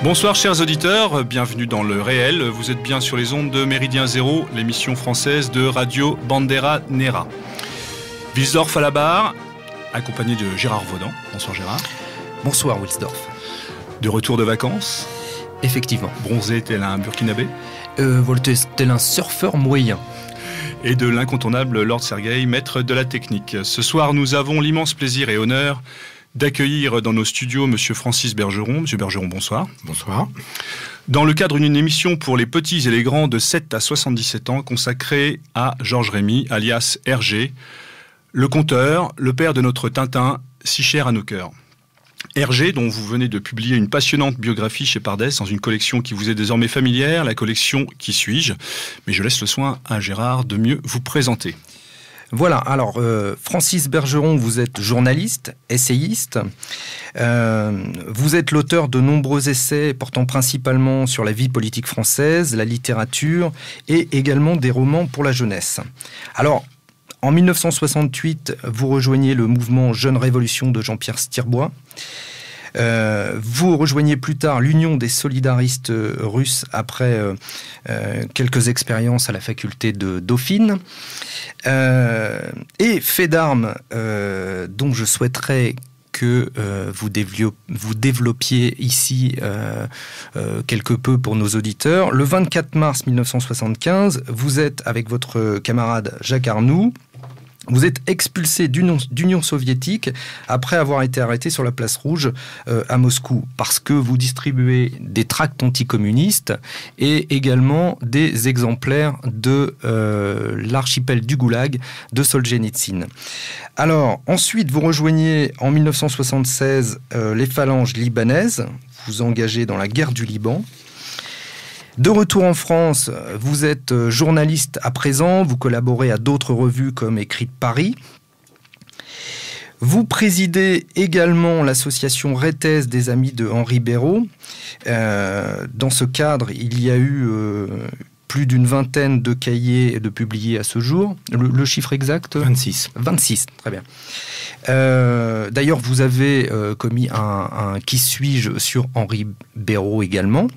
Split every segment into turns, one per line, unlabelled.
Bonsoir chers auditeurs, bienvenue dans le réel. Vous êtes bien sur les ondes de Méridien Zéro, l'émission française de Radio Bandera Nera. Wilsdorf à la barre, accompagné de Gérard Vaudan. Bonsoir Gérard.
Bonsoir Wilsdorf.
De retour de vacances.
Effectivement.
Bronzé tel un burkinabé.
Volté tel un surfeur moyen.
Et de l'incontournable Lord Sergueï, maître de la technique. Ce soir, nous avons l'immense plaisir et honneur d'accueillir dans nos studios Monsieur Francis Bergeron. Monsieur Bergeron, bonsoir.
Bonsoir.
Dans le cadre d'une émission pour les petits et les grands de 7 à 77 ans consacrée à Georges Rémy, alias Hergé, le conteur, le père de notre Tintin, si cher à nos cœurs. Hergé, dont vous venez de publier une passionnante biographie chez Pardès, dans une collection qui vous est désormais familière, la collection Qui suis-je ? Mais je laisse le soin à Gérard de mieux vous présenter.
Voilà, alors Francis Bergeron, vous êtes journaliste, essayiste, vous êtes l'auteur de nombreux essais portant principalement sur la vie politique française, la littérature et également des romans pour la jeunesse. Alors, en 1968, vous rejoignez le mouvement Jeune Révolution de Jean-Pierre Stirbois. Vous rejoignez plus tard l'Union des solidaristes russes après quelques expériences à la faculté de Dauphine. Et fait d'armes dont je souhaiterais que vous développiez ici quelque peu pour nos auditeurs. Le 24 mars 1975, vous êtes avec votre camarade Jacques Arnoux. Vous êtes expulsé d'Union soviétique après avoir été arrêté sur la place Rouge à Moscou parce que vous distribuez des tracts anticommunistes et également des exemplaires de l'archipel du Goulag de Solzhenitsyn. Alors, ensuite, vous rejoignez en 1976 les phalanges libanaises, vous engagez dans la guerre du Liban. De retour en France, vous êtes journaliste à présent, vous collaborez à d'autres revues comme Écrit de Paris. Vous présidez également l'association Réthèse des Amis de Henri Béraud. Dans ce cadre, il y a eu plus d'une vingtaine de cahiers de publiés à ce jour. Le chiffre exact ?
26.
26, très bien. D'ailleurs, vous avez commis un Qui suis-je sur Henri Béraud également.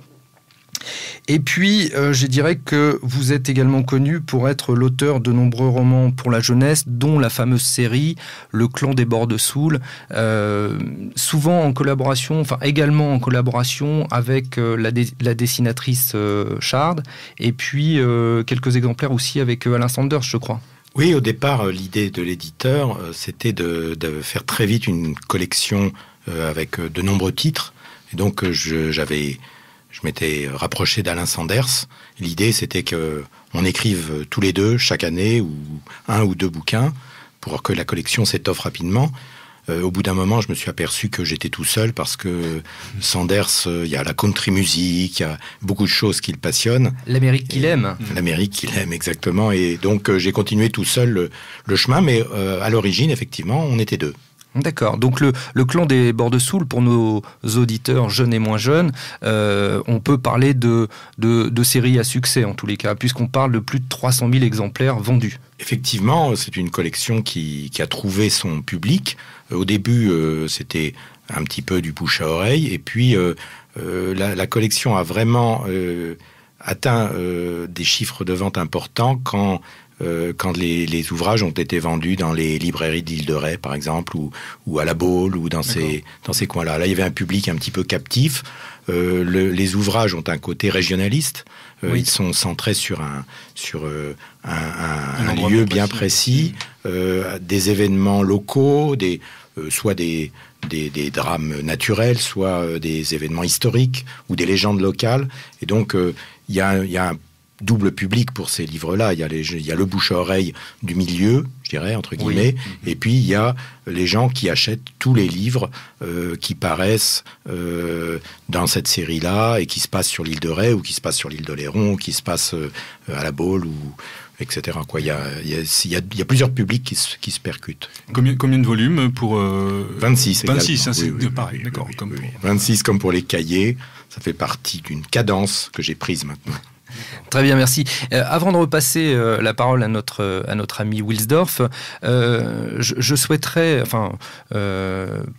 Et puis, je dirais que vous êtes également connu pour être l'auteur de nombreux romans pour la jeunesse, dont la fameuse série Le Clan des Bords de Soule, souvent en collaboration, enfin également en collaboration avec la dessinatrice Chard, et puis quelques exemplaires aussi avec Alain Sanders, je crois.
Oui, au départ, l'idée de l'éditeur, c'était de faire très vite une collection avec de nombreux titres. Et donc, je m'étais rapproché d'Alain Sanders. L'idée, c'était qu'on écrive tous les deux, chaque année, ou un ou deux bouquins, pour que la collection s'étoffe rapidement. Au bout d'un moment, je me suis aperçu que j'étais tout seul, parce que Sanders, il y a la country music, il y a beaucoup de choses qui le passionnent.
L'Amérique qu'il aime.
L'Amérique qu'il aime, exactement. Et donc, j'ai continué tout seul le chemin, mais à l'origine, effectivement, on était deux.
D'accord. Donc le clan des Bords de Soule, pour nos auditeurs jeunes et moins jeunes, on peut parler de séries à succès en tous les cas, puisqu'on parle de plus de 300 000 exemplaires vendus.
Effectivement, c'est une collection qui a trouvé son public. Au début, c'était un petit peu du bouche à oreille, et puis la collection a vraiment atteint des chiffres de vente importants quand les ouvrages ont été vendus dans les librairies d'Île de Ré, par exemple, ou à la Baule, ou dans ces coins-là. Là, il y avait un public un petit peu captif. Les ouvrages ont un côté régionaliste. Oui. Ils sont centrés sur un lieu bien précis, des événements locaux, soit des drames naturels, soit des événements historiques ou des légendes locales. Et donc, il y a un double public pour ces livres-là. Il y a le bouche à oreille du milieu, je dirais, entre guillemets, oui. Et puis il y a les gens qui achètent tous les livres qui paraissent dans cette série-là et qui se passent sur l'île de Ré, ou qui se passent sur l'île d'Oléron, ou qui se passent à la Baule, ou etc. Quoi. Il y a plusieurs publics qui se percutent.
Combien de volumes pour
26.
26, hein, c'est
oui,
pareil,
oui,
d'accord.
Oui. 26 comme pour les cahiers. Ça fait partie d'une cadence que j'ai prise maintenant.
Très bien, merci. Avant de repasser la parole à notre ami Wilsdorf, je souhaiterais,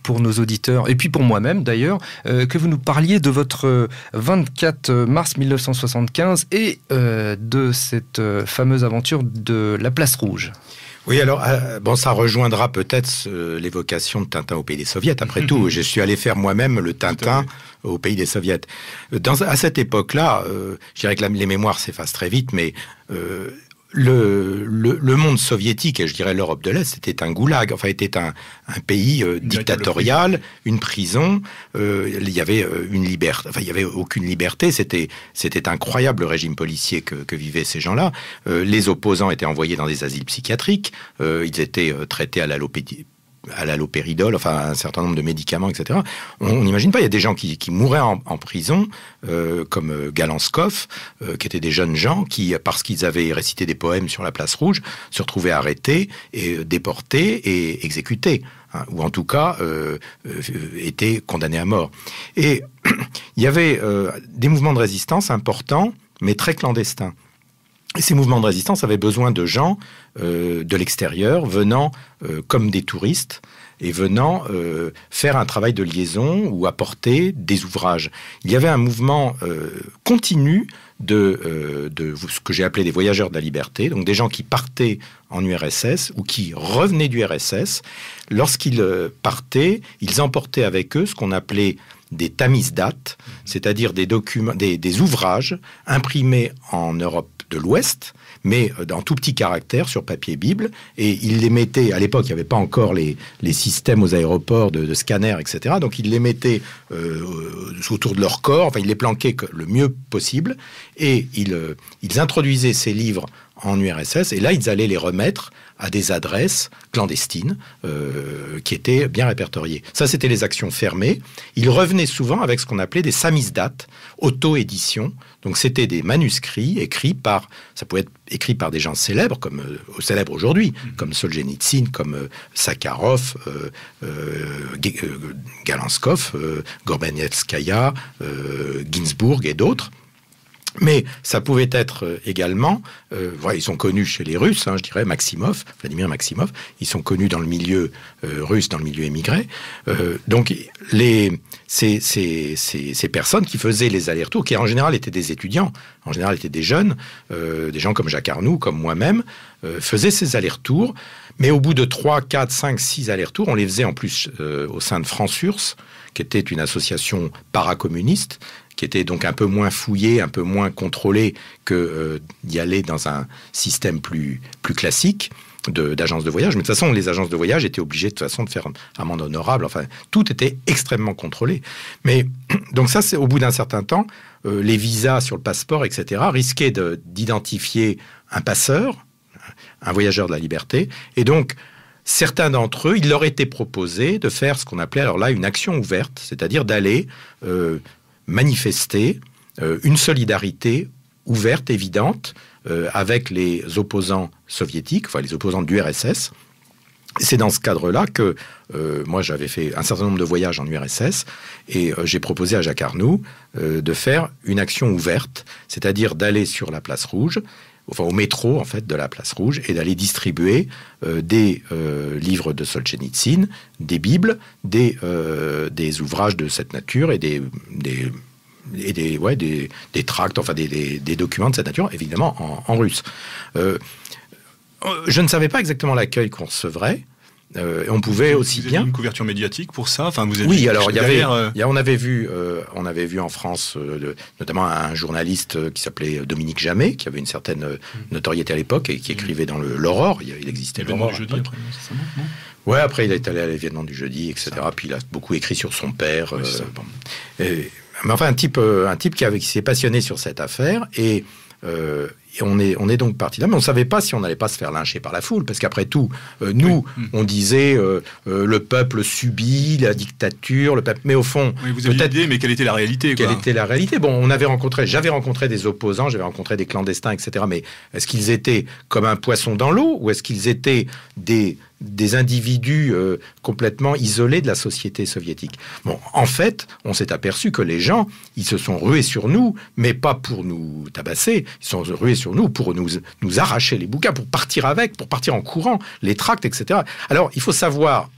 pour nos auditeurs, et puis pour moi-même d'ailleurs, que vous nous parliez de votre 24 mars 1975 et de cette fameuse aventure de la Place Rouge.
Oui, alors, ça rejoindra peut-être l'évocation de Tintin au pays des Soviets. Après tout, je suis allé faire moi-même le Tintin au pays des Soviets. À cette époque-là, je dirais que les mémoires s'effacent très vite, mais le monde soviétique, et je dirais l'Europe de l'Est, était un goulag, était un pays dictatorial, une prison. Il y avait une liberté, il y avait aucune liberté. C'était incroyable le régime policier que vivaient ces gens-là. Les opposants étaient envoyés dans des asiles psychiatriques. Ils étaient traités à l'allopéridol, un certain nombre de médicaments, etc. On n'imagine pas, il y a des gens qui mouraient en prison, comme Galanskov, qui étaient des jeunes gens qui, parce qu'ils avaient récité des poèmes sur la Place Rouge, se retrouvaient arrêtés, et déportés et exécutés, ou en tout cas étaient condamnés à mort. Et il y avait des mouvements de résistance importants, mais très clandestins. Et ces mouvements de résistance avaient besoin de gens de l'extérieur, venant comme des touristes, et venant faire un travail de liaison ou apporter des ouvrages. Il y avait un mouvement continu de ce que j'ai appelé des voyageurs de la liberté, donc des gens qui partaient en URSS ou qui revenaient du RSS. Lorsqu'ils partaient, ils emportaient avec eux ce qu'on appelait des tamizdat, c'est-à-dire des documents, des ouvrages imprimés en Europe de l'Ouest, mais en tout petit caractère sur papier Bible, et ils les mettaient, à l'époque il n'y avait pas encore les systèmes aux aéroports de scanners, etc., donc ils les mettaient autour de leur corps, ils les planquaient le mieux possible, et ils introduisaient ces livres en URSS, et là ils allaient les remettre à des adresses clandestines qui étaient bien répertoriées. Ça, c'était les actions fermées. Ils revenaient souvent avec ce qu'on appelait des samizdat, auto-édition. Donc, c'était des manuscrits ça pouvait être écrit par des gens célèbres, célèbres aujourd'hui, comme Solzhenitsyn, comme Sakharov, Galanskov, Gorbanevskaya, Ginsburg et d'autres. Mais ça pouvait être également, ils sont connus chez les Russes, je dirais Vladimir Maximov, ils sont connus dans le milieu russe, dans le milieu émigré. Donc ces personnes qui faisaient les allers-retours, qui en général étaient des étudiants, en général étaient des jeunes, des gens comme Jacques Arnoux, comme moi-même, faisaient ces allers-retours. Mais au bout de 3, 4, 5, 6 allers-retours, on les faisait en plus au sein de France-URSS, qui était une association paracommuniste, qui était donc un peu moins fouillé, un peu moins contrôlé que d'y aller dans un système plus classique d'agences de voyage. Mais de toute façon, les agences de voyage étaient obligées de toute façon de faire amende honorable. Tout était extrêmement contrôlé. Mais donc ça, c'est au bout d'un certain temps, les visas sur le passeport, etc., risquaient d'identifier un passeur, un voyageur de la liberté. Et donc, certains d'entre eux, il leur était proposé de faire ce qu'on appelait alors là une action ouverte, c'est-à-dire d'aller manifester une solidarité ouverte, évidente, avec les opposants soviétiques, les opposants du RSS. C'est dans ce cadre-là que moi, j'avais fait un certain nombre de voyages en URSS et j'ai proposé à Jacques Arnoux de faire une action ouverte, c'est-à-dire d'aller sur la Place Rouge, au métro, de la Place Rouge, et d'aller distribuer des livres de Solzhenitsyn, des Bibles, des ouvrages de cette nature et des tracts, des documents de cette nature, évidemment en russe. Je ne savais pas exactement l'accueil qu'on recevrait. On pouvait aussi bien
une couverture médiatique pour ça.
Oui, alors on avait vu en France notamment un journaliste qui s'appelait Dominique Jamais, qui avait une certaine notoriété à l'époque et qui écrivait dans l'Aurore. Il existait l'Aurore. Ouais, après il est allé à l'événement du jeudi, etc. Puis il a beaucoup écrit sur son père. Mais un type qui s'est passionné sur cette affaire et on est donc parti là, mais on ne savait pas si on n'allait pas se faire lyncher par la foule, parce qu'après tout, on disait le peuple subit la dictature, le peuple. Mais au fond,
vous aviez l'idée, mais quelle était la réalité,
Quelle était la réalité ? Bon, j'avais rencontré des opposants, j'avais rencontré des clandestins, etc. Mais est-ce qu'ils étaient comme un poisson dans l'eau, ou est-ce qu'ils étaient des des individus complètement isolés de la société soviétique. Bon, en fait, on s'est aperçu que les gens, ils se sont rués sur nous, mais pas pour nous tabasser, ils se sont rués sur nous pour nous arracher les bouquins, pour partir avec, pour partir en courant, les tracts, etc. Alors, il faut savoir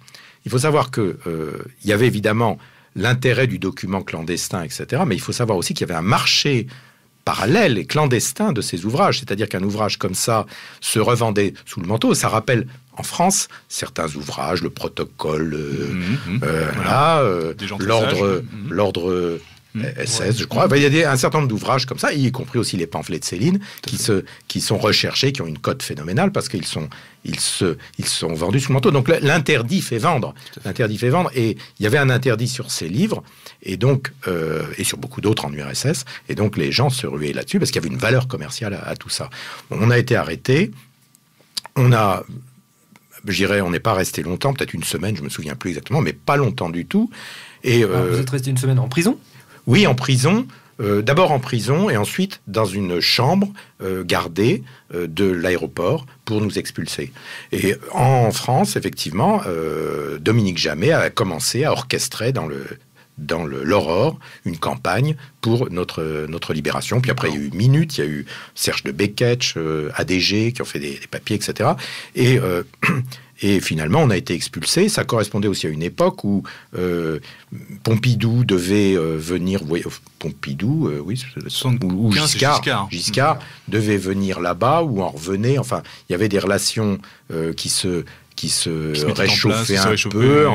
que il y avait évidemment l'intérêt du document clandestin, etc., mais il faut savoir aussi qu'il y avait un marché parallèle et clandestin de ces ouvrages, c'est-à-dire qu'un ouvrage comme ça se revendait sous le manteau. Ça rappelle en France certains ouvrages, le protocole, l'ordre SS, je crois. Il y a un certain nombre d'ouvrages comme ça, y compris aussi les pamphlets de Céline, qui sont recherchés, qui ont une cote phénoménale parce qu'ils sont vendus sous le manteau. Donc l'interdit fait vendre. Et il y avait un interdit sur ces livres, et donc et sur beaucoup d'autres en URSS. Et donc les gens se ruaient là-dessus parce qu'il y avait une valeur commerciale à tout ça. On a été arrêtés. On n'est pas resté longtemps, peut-être une semaine, je me souviens plus exactement, mais pas longtemps du tout. Et
vous êtes resté une semaine en prison ?
Oui, en prison. D'abord en prison et ensuite dans une chambre gardée de l'aéroport pour nous expulser. Et en France, effectivement, Dominique Jamais a commencé à orchestrer dans l'Aurore une campagne pour notre libération. Puis après, il y a eu Minute, il y a eu Serge de Beketch, ADG, qui ont fait des papiers, etc. Et finalement, on a été expulsés. Ça correspondait aussi à une époque où Pompidou devait venir... Pompidou, oui, ou Giscard devait venir là-bas, ou en revenait. Enfin, il y avait des relations qui se réchauffaient un peu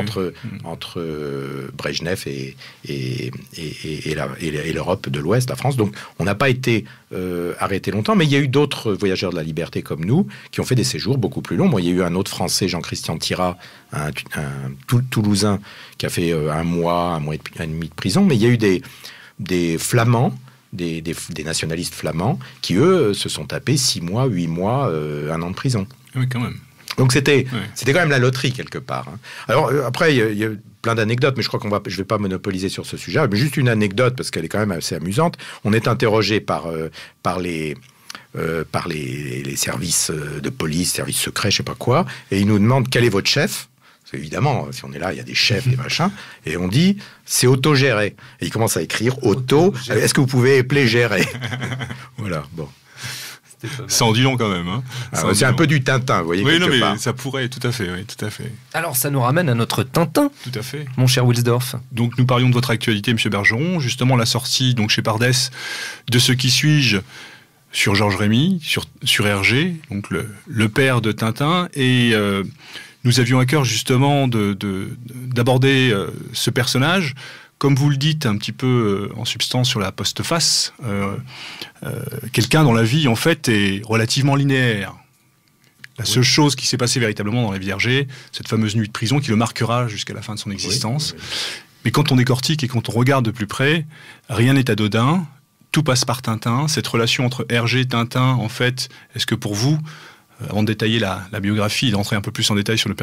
entre Brejnev et l'Europe de l'Ouest, la France. Donc, on n'a pas été arrêté longtemps, mais il y a eu d'autres voyageurs de la liberté comme nous qui ont fait des séjours beaucoup plus longs. Bon, il y a eu un autre Français, Jean-Christian Thirat, un Toulousain, qui a fait un mois et demi de prison, mais il y a eu des Flamands, des nationalistes flamands, qui, eux, se sont tapés 6 mois, 8 mois, 1 an de prison.
Oui, quand même.
Donc c'était quand même la loterie quelque part. Alors après, il y a plein d'anecdotes, mais je crois je ne vais pas monopoliser sur ce sujet. Mais juste une anecdote, parce qu'elle est quand même assez amusante. On est interrogé par les services de police, services secrets, je ne sais pas quoi, et ils nous demandent quel est votre chef. Parce qu'évidemment, si on est là, il y a des chefs, des machins, et on dit c'est autogéré. Et ils commencent à écrire est-ce que vous pouvez épeler gérer? Voilà, bon.
Ça en dit long quand même. Hein.
C'est un peu du Tintin, vous voyez.
Oui, non, mais ça pourrait, tout à fait.
Alors, ça nous ramène à notre Tintin.
Tout à fait.
Mon cher Wilsdorf.
Donc, nous parlions de votre actualité, M. Bergeron. Justement, la sortie, donc chez Pardès, de Ce qui suis-je sur Georges Rémy, sur Hergé, donc le père de Tintin. Et nous avions à cœur, justement, d'aborder ce personnage. Comme vous le dites un petit peu en substance sur la postface, quelqu'un dans la vie, en fait, est relativement linéaire. La seule chose qui s'est passée véritablement dans la vie d'Hergé, cette fameuse nuit de prison qui le marquera jusqu'à la fin de son existence. Oui. Mais quand on décortique et quand on regarde de plus près, rien n'est anodin, tout passe par Tintin. Cette relation entre Hergé et Tintin, en fait, est-ce que pour vous, avant de détailler la biographie et d'entrer un peu plus en détail sur dans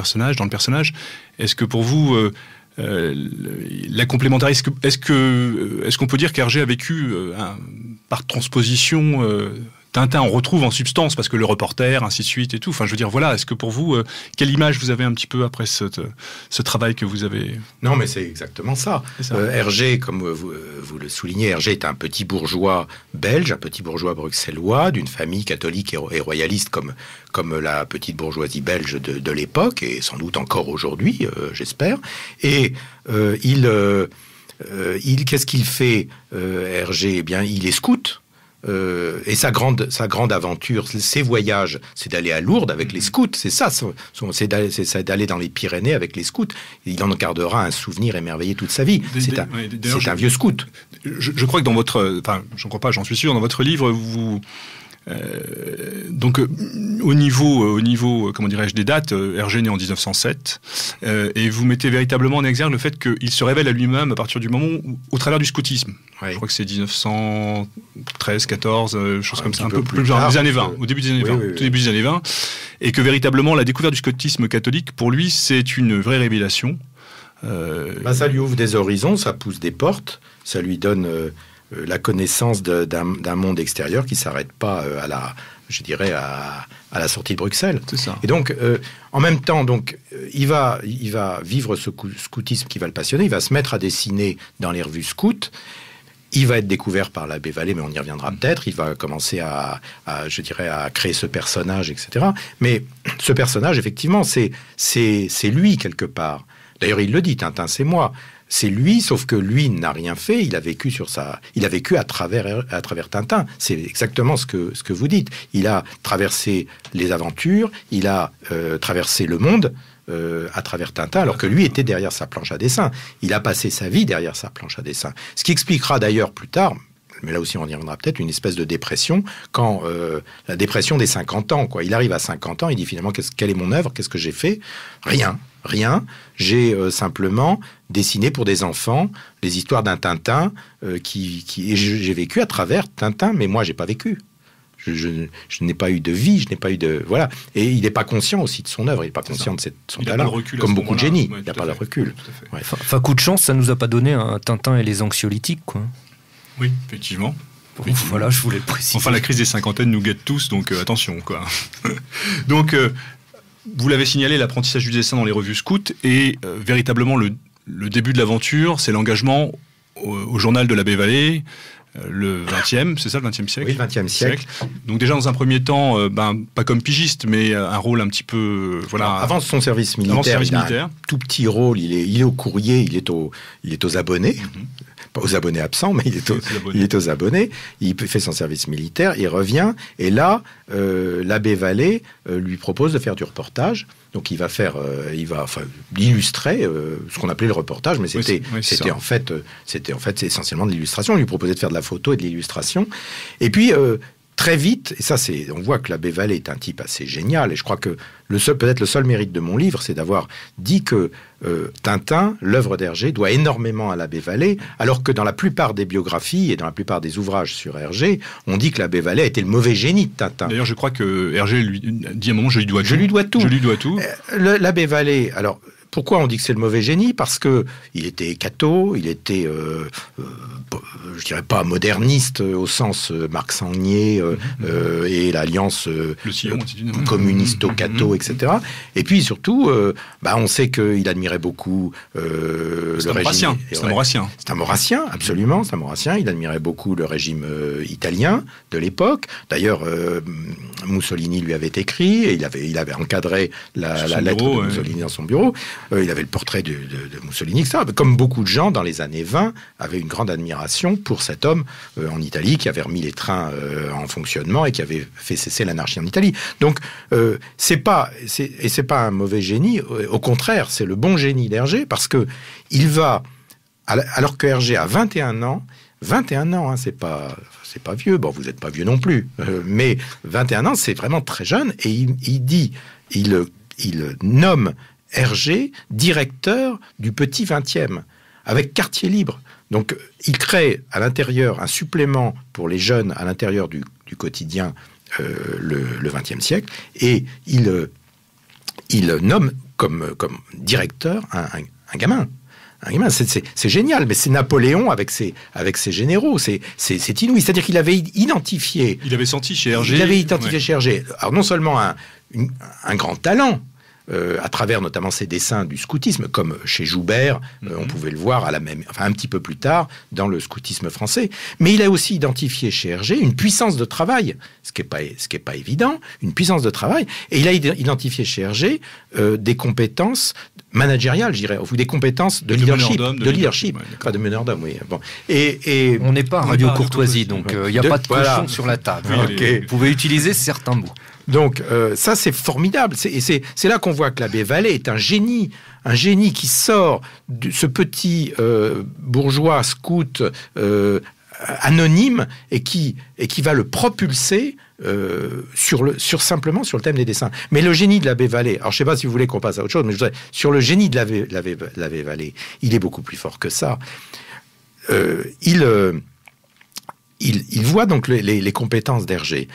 le personnage, est-ce que pour vous... la complémentarité, est-ce qu'on peut dire qu'Hergé a vécu par transposition Tintin, on retrouve en substance, parce que le reporter, ainsi de suite et tout. Enfin, je veux dire, voilà, est-ce que pour vous, quelle image vous avez un petit peu après ce travail que vous avez...
Non, mais c'est exactement ça. Hergé, comme vous le soulignez, Hergé est un petit bourgeois belge, un petit bourgeois bruxellois, d'une famille catholique et royaliste comme la petite bourgeoisie belge de l'époque, et sans doute encore aujourd'hui, j'espère. Et qu'est-ce qu'il fait, Hergé? Eh bien, il est scout. Et sa grande aventure, ses voyages, c'est d'aller à Lourdes avec les scouts. C'est ça, c'est d'aller dans les Pyrénées avec les scouts. Il en gardera un souvenir émerveillé toute sa vie. C'est un vieux scout.
Je crois que dans votre... Enfin, j'en crois pas, j'en suis sûr. Dans votre livre, vous... Donc au niveau comment dirais-je des dates, Hergé né en 1907 et vous mettez véritablement en exergue le fait qu'il se révèle à lui-même à partir du moment au travers du scoutisme. Oui. Je crois que c'est 1913, 14, chose comme ça, un peu plus tard, des années 20, au début des années 20, tout début des années 20, et que véritablement la découverte du scoutisme catholique pour lui c'est une vraie révélation.
Ça lui ouvre des horizons, ça pousse des portes, ça lui donne la connaissance d'un monde extérieur qui s'arrête pas à la sortie de Bruxelles.
C'est ça.
Et donc, en même temps, il va vivre ce scoutisme qui va le passionner. Il va se mettre à dessiner dans les revues scouts. Il va être découvert par l'abbé Vallée, mais on y reviendra peut-être. Il va commencer à créer ce personnage, etc. Mais ce personnage, effectivement, c'est lui quelque part. D'ailleurs, il le dit, Tintin, c'est moi. C'est lui, sauf que lui n'a rien fait. Il a vécu à travers Tintin. C'est exactement ce que vous dites. Il a traversé les aventures. Il a traversé le monde à travers Tintin, alors que lui était derrière sa planche à dessin. Il a passé sa vie derrière sa planche à dessin. Ce qui expliquera d'ailleurs plus tard, mais là aussi on y reviendra peut-être, une espèce de dépression, quand la dépression des 50 ans, quoi. Il arrive à 50 ans, il dit finalement, quelle est mon œuvre? Qu'est-ce que j'ai fait? Rien. J'ai simplement dessiné pour des enfants les histoires d'un Tintin et j'ai vécu à travers Tintin, mais moi j'ai pas vécu. Je n'ai pas eu de vie, je n'ai pas eu de... Voilà. Et il n'est pas conscient aussi de son œuvre, il n'est pas conscient de son talent, comme beaucoup de génies. Il n'a pas le recul.
Ouais. Enfin, coup de chance, ça ne nous a pas donné un Tintin et les anxiolytiques, quoi.
Oui, effectivement.
Voilà, je voulais le préciser.
Enfin, la crise des cinquantaines nous guette tous, donc attention, quoi. Donc, vous l'avez signalé, l'apprentissage du dessin dans les revues scouts, et véritablement le début de l'aventure, c'est l'engagement au journal de l'abbé Vallée, le 20e, c'est ça, le 20e siècle?
Oui, le 20e siècle.
Donc déjà, dans un premier temps, pas comme pigiste, mais un rôle un petit peu... Voilà.
Avant son service militaire, il a un tout petit rôle, il est au courrier, il est aux abonnés. Pas aux abonnés absents, mais il est aux abonnés. Il fait son service militaire, il revient, et là, l'abbé Vallée lui propose de faire du reportage. Donc il va illustrer ce qu'on appelait le reportage, mais c'était en fait essentiellement de l'illustration. On lui proposait de faire de la photo et de l'illustration. Et puis très vite, et ça on voit que l'abbé Vallée est un type assez génial, et je crois que peut-être le seul mérite de mon livre, c'est d'avoir dit que Tintin, l'œuvre d'Hergé, doit énormément à l'abbé Vallée, alors que dans la plupart des biographies et dans la plupart des ouvrages sur Hergé, on dit que l'abbé Vallée a été le mauvais génie de Tintin.
D'ailleurs, je crois que Hergé lui dit à un moment, je lui dois tout.
L'abbé Vallée, alors... Pourquoi on dit que c'est le mauvais génie? Parce que il était catho, il était, je dirais pas moderniste au sens Marx-Sangnier et l'alliance communisto-catho, etc. Et puis surtout, on sait qu'il admirait beaucoup le régime.
C'est un Maurassien.
C'est un Maurassien, absolument. C'est un Maurassien. Il admirait beaucoup le régime italien de l'époque. D'ailleurs, Mussolini lui avait écrit et il avait encadré la lettre de Mussolini dans son bureau. Il avait le portrait de Mussolini, etc. Comme beaucoup de gens, dans les années 20, avaient une grande admiration pour cet homme en Italie qui avait remis les trains en fonctionnement et qui avait fait cesser l'anarchie en Italie. Donc, c'est pas un mauvais génie. Au contraire, c'est le bon génie d'Hergé parce que il va, alors que Hergé a 21 ans, hein, c'est pas vieux. Bon, vous n'êtes pas vieux non plus, mais 21 ans, c'est vraiment très jeune. Et il nomme Hergé directeur du petit 20e, avec quartier libre. Donc, il crée à l'intérieur un supplément pour les jeunes à l'intérieur du quotidien le 20e siècle, et il nomme comme directeur un gamin. C'est génial, mais c'est Napoléon avec ses généraux, c'est inouï. C'est-à-dire qu'il avait identifié...
Il avait senti chez Hergé...
Il avait identifié chez Hergé, alors non seulement un grand talent, à travers notamment ses dessins du scoutisme, comme chez Joubert, on pouvait le voir un petit peu plus tard dans le scoutisme français. Mais il a aussi identifié chez Hergé une puissance de travail, ce qui est pas évident, une puissance de travail. Et il a identifié chez Hergé des compétences managériales, je dirais, ou des compétences de leadership, pas de meneur d'homme, oui. Bon. Et
on n'est pas à Radio Courtoisie, donc il n'y a pas de cochon sur la table.
Okay.
Vous pouvez utiliser certains mots.
Donc ça c'est formidable, c'est là qu'on voit que l'abbé Vallée est un génie qui sort de ce petit bourgeois scout anonyme et qui va le propulser simplement sur le thème des dessins. Mais le génie de l'abbé Vallée, alors je ne sais pas si vous voulez qu'on passe à autre chose, mais je voudrais, sur le génie de l'abbé Vallée, il est beaucoup plus fort que ça. Il voit donc les compétences d'Hergé.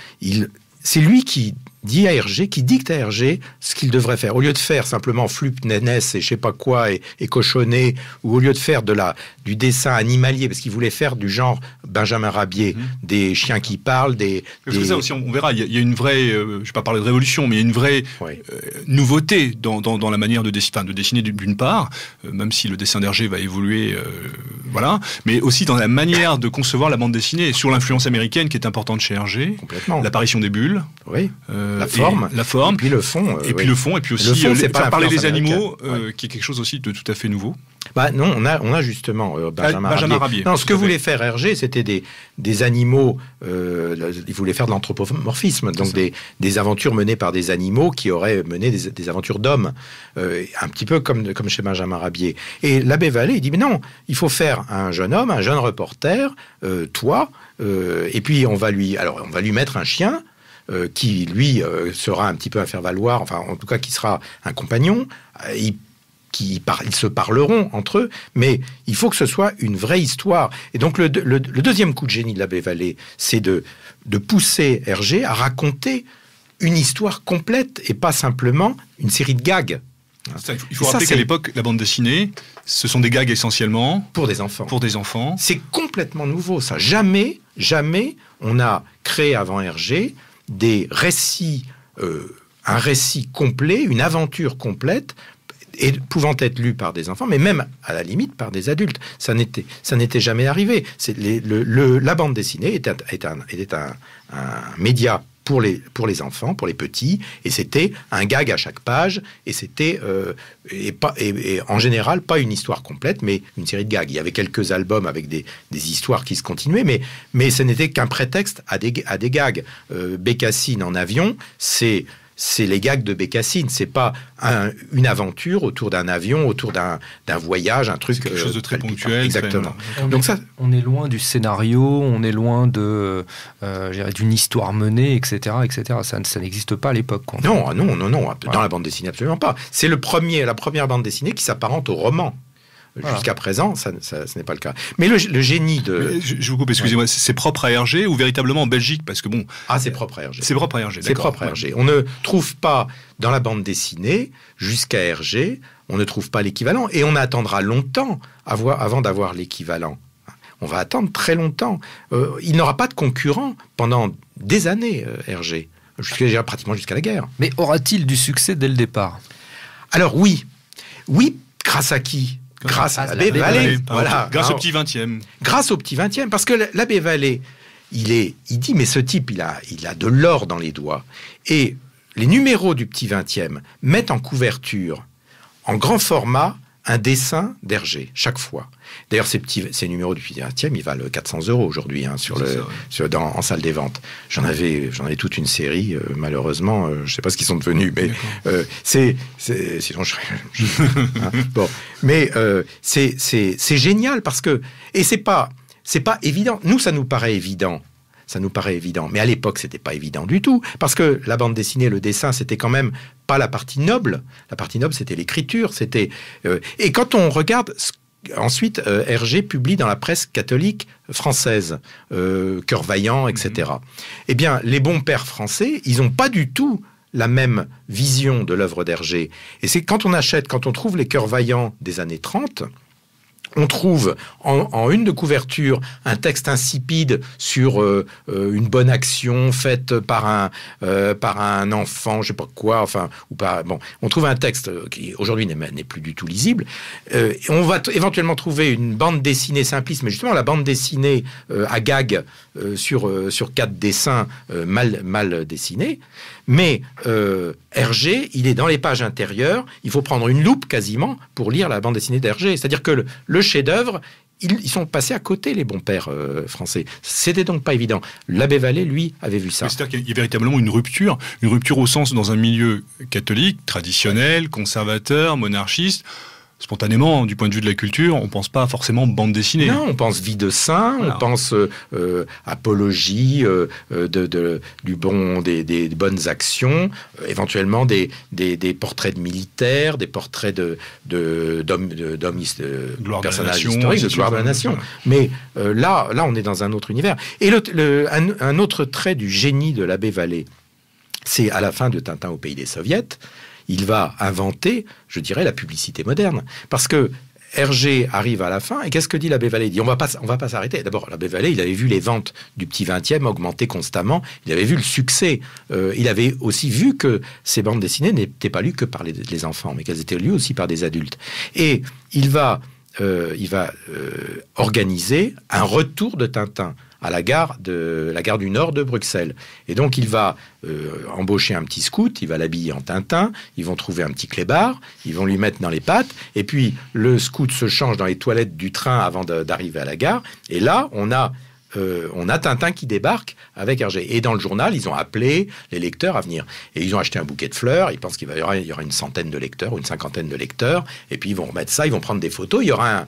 C'est lui qui dit à Hergé, qui dicte à Hergé ce qu'il devrait faire. Au lieu de faire simplement flup, nénès et je sais pas quoi et cochonner, ou au lieu de faire du dessin animalier, parce qu'il voulait faire du genre Benjamin Rabier, des chiens qui parlent,
Parce que ça aussi, on verra, il y a une vraie, je ne vais pas parler de révolution, mais il y a une vraie nouveauté dans la manière de dessiner d'une part, même si le dessin d'Hergé va évoluer, voilà, mais aussi dans la manière de concevoir la bande dessinée, sur l'influence américaine qui est importante chez Hergé, l'apparition des bulles,
la forme,
et puis
le fond,
et puis le fond, et puis aussi faire parler les animaux, qui est quelque chose aussi de tout à fait nouveau.
Non, on a justement Benjamin Rabier. Non, ce que voulait faire Hergé, c'était des animaux. Il voulait faire de l'anthropomorphisme, donc des aventures menées par des animaux qui auraient mené des aventures d'hommes, un petit peu comme chez Benjamin Rabier. Et l'abbé Vallée, il dit mais non, il faut faire un jeune homme, un jeune reporter, toi, et puis on va lui mettre un chien. Qui lui sera un petit peu à faire valoir, enfin en tout cas qui sera un compagnon. Ils se parleront entre eux, mais il faut que ce soit une vraie histoire. Et donc le deuxième coup de génie de l'abbé Vallée, c'est de pousser Hergé à raconter une histoire complète et pas simplement une série de gags.
Il faut rappeler qu'à l'époque, la bande dessinée, ce sont des gags essentiellement
pour des enfants. C'est complètement nouveau, ça. Jamais on a créé avant Hergé des récits, un récit complet, une aventure complète, et pouvant être lu par des enfants, mais même à la limite par des adultes. Ça n'était jamais arrivé. La bande dessinée était un média pour les enfants, pour les petits, et c'était un gag à chaque page, et c'était et en général pas une histoire complète, mais une série de gags. Il y avait quelques albums avec des histoires qui se continuaient, mais ce n'était qu'un prétexte à des gags. Bécassine en avion, c'est les gags de Bécassine, c'est pas une aventure autour d'un avion, autour d'un voyage, un truc...
C'est quelque chose de très ponctuel.
Exactement.
On est loin du scénario, on est loin d'une histoire menée, etc. Ça n'existe pas à l'époque.
Non, dans la bande dessinée, absolument pas. C'est la première bande dessinée qui s'apparente au roman. Jusqu'à présent, ce n'est pas le cas. Mais le génie de...
Je vous coupe, excusez-moi, c'est propre à Hergé ou véritablement en Belgique? Parce que bon...
c'est propre à Hergé.
C'est propre à Hergé, d'accord.
C'est propre à Hergé. On ne trouve pas, dans la bande dessinée, jusqu'à Hergé, on ne trouve pas l'équivalent. Et on attendra longtemps avant d'avoir l'équivalent. On va attendre très longtemps. Il n'aura pas de concurrent pendant des années, Hergé. Pratiquement jusqu'à la guerre.
Mais aura-t-il du succès dès le départ?
Alors oui, grâce à qui? Grâce à l'abbé Vallée.
Voilà. Grâce au petit 20e.
Grâce au petit 20e, parce que l'abbé Vallée, il dit, mais ce type, il a de l'or dans les doigts. Et les numéros du petit 20e mettent en couverture, en grand format, un dessin d'Hergé, chaque fois. D'ailleurs, ces numéros du petit 20e, ils valent 400 € aujourd'hui en salle des ventes. J'en avais toute une série, malheureusement, je ne sais pas ce qu'ils sont devenus, mais sinon je serais... Bon, mais c'est génial parce que... Et c'est pas évident. Nous, ça nous paraît évident. Mais à l'époque, c'était pas évident du tout. Parce que la bande dessinée, le dessin, c'était quand même pas la partie noble. La partie noble, c'était l'écriture. Et quand on regarde... Ensuite, Hergé publie dans la presse catholique française, Cœur Vaillant, etc. Eh bien, les bons pères français, ils n'ont pas du tout la même vision de l'œuvre d'Hergé. Et c'est quand on trouve les Cœurs Vaillants des années 30... On trouve en une de couverture un texte insipide sur une bonne action faite par un enfant, je sais pas quoi, on trouve un texte qui aujourd'hui n'est plus du tout lisible. On va éventuellement trouver une bande dessinée simpliste, mais justement la bande dessinée à gag sur 4 dessins mal dessinés. Mais Hergé, il est dans les pages intérieures, il faut prendre une loupe quasiment pour lire la bande dessinée d'Hergé. C'est-à-dire que le chef-d'œuvre, ils sont passés à côté, les bons pères français. C'était donc pas évident. L'abbé Vallée, lui, avait vu ça.
C'est-à-dire qu'il y a véritablement une rupture au sens dans un milieu catholique, traditionnel, conservateur, monarchiste. Spontanément, du point de vue de la culture, on ne pense pas forcément bande dessinée.
Non, on pense vie de saint, voilà. On pense apologie des bonnes actions, éventuellement des portraits de militaires, des portraits d'hommes, personnages historiques, de gloire de la nation. Voilà. Mais là, on est dans un autre univers. Et un autre trait du génie de l'abbé Vallée, c'est à la fin de Tintin au pays des soviets, il va inventer, je dirais, la publicité moderne. Parce que Hergé arrive à la fin, et qu'est-ce que dit l'abbé Vallée? Il dit, on va pas s'arrêter. D'abord, l'abbé Vallée, il avait vu les ventes du petit 20e augmenter constamment, il avait vu le succès, il avait aussi vu que ces bandes dessinées n'étaient pas lues que par les enfants, mais qu'elles étaient lues aussi par des adultes. Et il va organiser un retour de Tintin à la gare du Nord de Bruxelles. Et donc, il va embaucher un petit scout, il va l'habiller en Tintin, ils vont trouver un petit clébard, ils vont lui mettre dans les pattes, et puis le scout se change dans les toilettes du train avant d'arriver à la gare, et là, on a Tintin qui débarque avec Hergé. Et dans le journal, ils ont appelé les lecteurs à venir. Et ils ont acheté un bouquet de fleurs, ils pensent qu'il y aura une centaine de lecteurs ou une cinquantaine de lecteurs, et puis ils vont remettre ça, ils vont prendre des photos, il y aura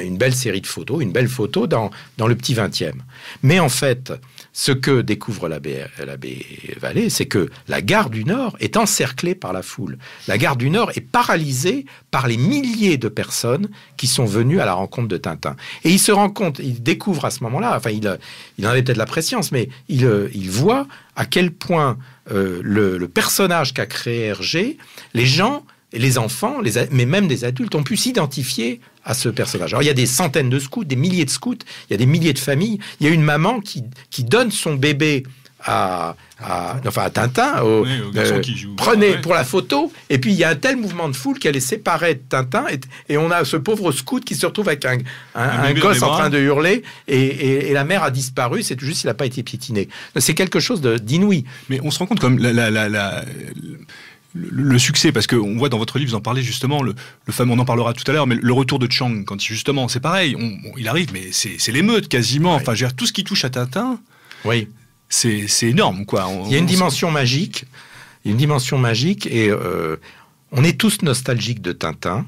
une belle série de photos, une belle photo dans le petit 20e. Mais en fait, ce que découvre l'abbé Vallée, c'est que la gare du Nord est encerclée par la foule. La gare du Nord est paralysée par les milliers de personnes qui sont venues à la rencontre de Tintin. Et il se rend compte, il découvre à ce moment-là, enfin il en avait peut-être la prescience, mais il voit à quel point le personnage qu'a créé Hergé, les gens, les enfants, mais même des adultes, ont pu s'identifier à ce personnage. Alors, il y a des centaines de scouts, des milliers de scouts, il y a des milliers de familles. Il y a une maman qui donne son bébé à Tintin, au garçon qui joue. Prenez pour la photo, et puis il y a un tel mouvement de foule qu'elle est séparée de Tintin, et on a ce pauvre scout qui se retrouve avec un gosse en train de hurler, et la mère a disparu, c'est tout juste, il n'a pas été piétiné. C'est quelque chose d'inouï.
Mais on se rend compte comme le succès, parce qu'on voit dans votre livre, vous en parlez justement, le fameux, on en parlera tout à l'heure, mais le retour de Chang, quand justement, c'est pareil, il arrive, mais c'est l'émeute quasiment, enfin, je veux dire, tout ce qui touche à Tintin,
oui.
C'est énorme, quoi.
Il y a une dimension magique, et on est tous nostalgiques de Tintin,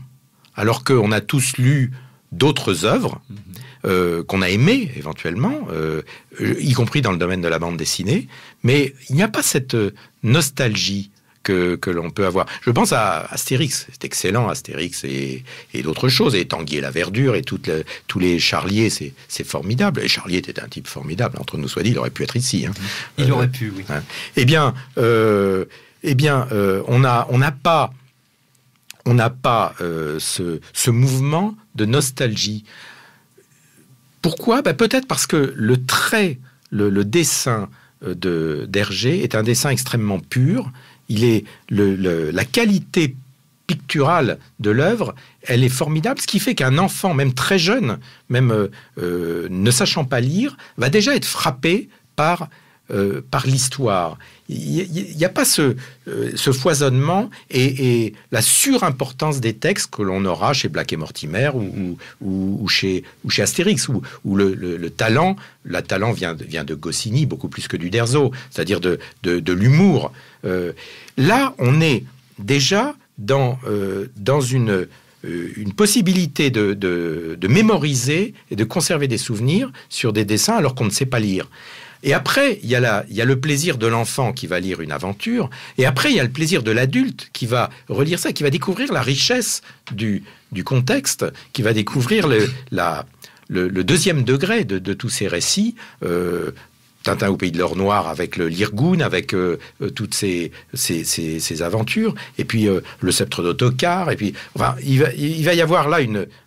alors qu'on a tous lu d'autres œuvres, qu'on a aimées éventuellement, y compris dans le domaine de la bande dessinée, mais il n'y a pas cette nostalgie que l'on peut avoir. Je pense à Astérix, c'est excellent, Astérix et d'autres choses, et Tanguy et la Verdure, et tous les Charlier, c'est formidable. Et Charlier était un type formidable, entre nous soit dit, il aurait pu être ici. Hein.
Il aurait pu, oui.
Hein. On n'a pas ce mouvement de nostalgie. Pourquoi ? Peut-être parce que le dessin d'Hergé est un dessin extrêmement pur. La qualité picturale de l'œuvre, elle est formidable, ce qui fait qu'un enfant, même très jeune, même ne sachant pas lire, va déjà être frappé par l'histoire. Il n'y a pas ce foisonnement et la surimportance des textes que l'on aura chez Black et Mortimer ou chez Astérix, où le talent vient de Goscinny beaucoup plus que d'Uderzo, c'est-à-dire de l'humour. Là, on est déjà dans une possibilité de mémoriser et de conserver des souvenirs sur des dessins alors qu'on ne sait pas lire. Et après, il y a le plaisir de l'enfant qui va lire une aventure, et après, il y a le plaisir de l'adulte qui va relire ça, qui va découvrir la richesse du contexte, qui va découvrir le deuxième degré de tous ces récits. Tintin au pays de l'or noir avec le Lirgoun, avec toutes ces aventures, et puis le sceptre d'Ottokar, et puis enfin, il va y avoir là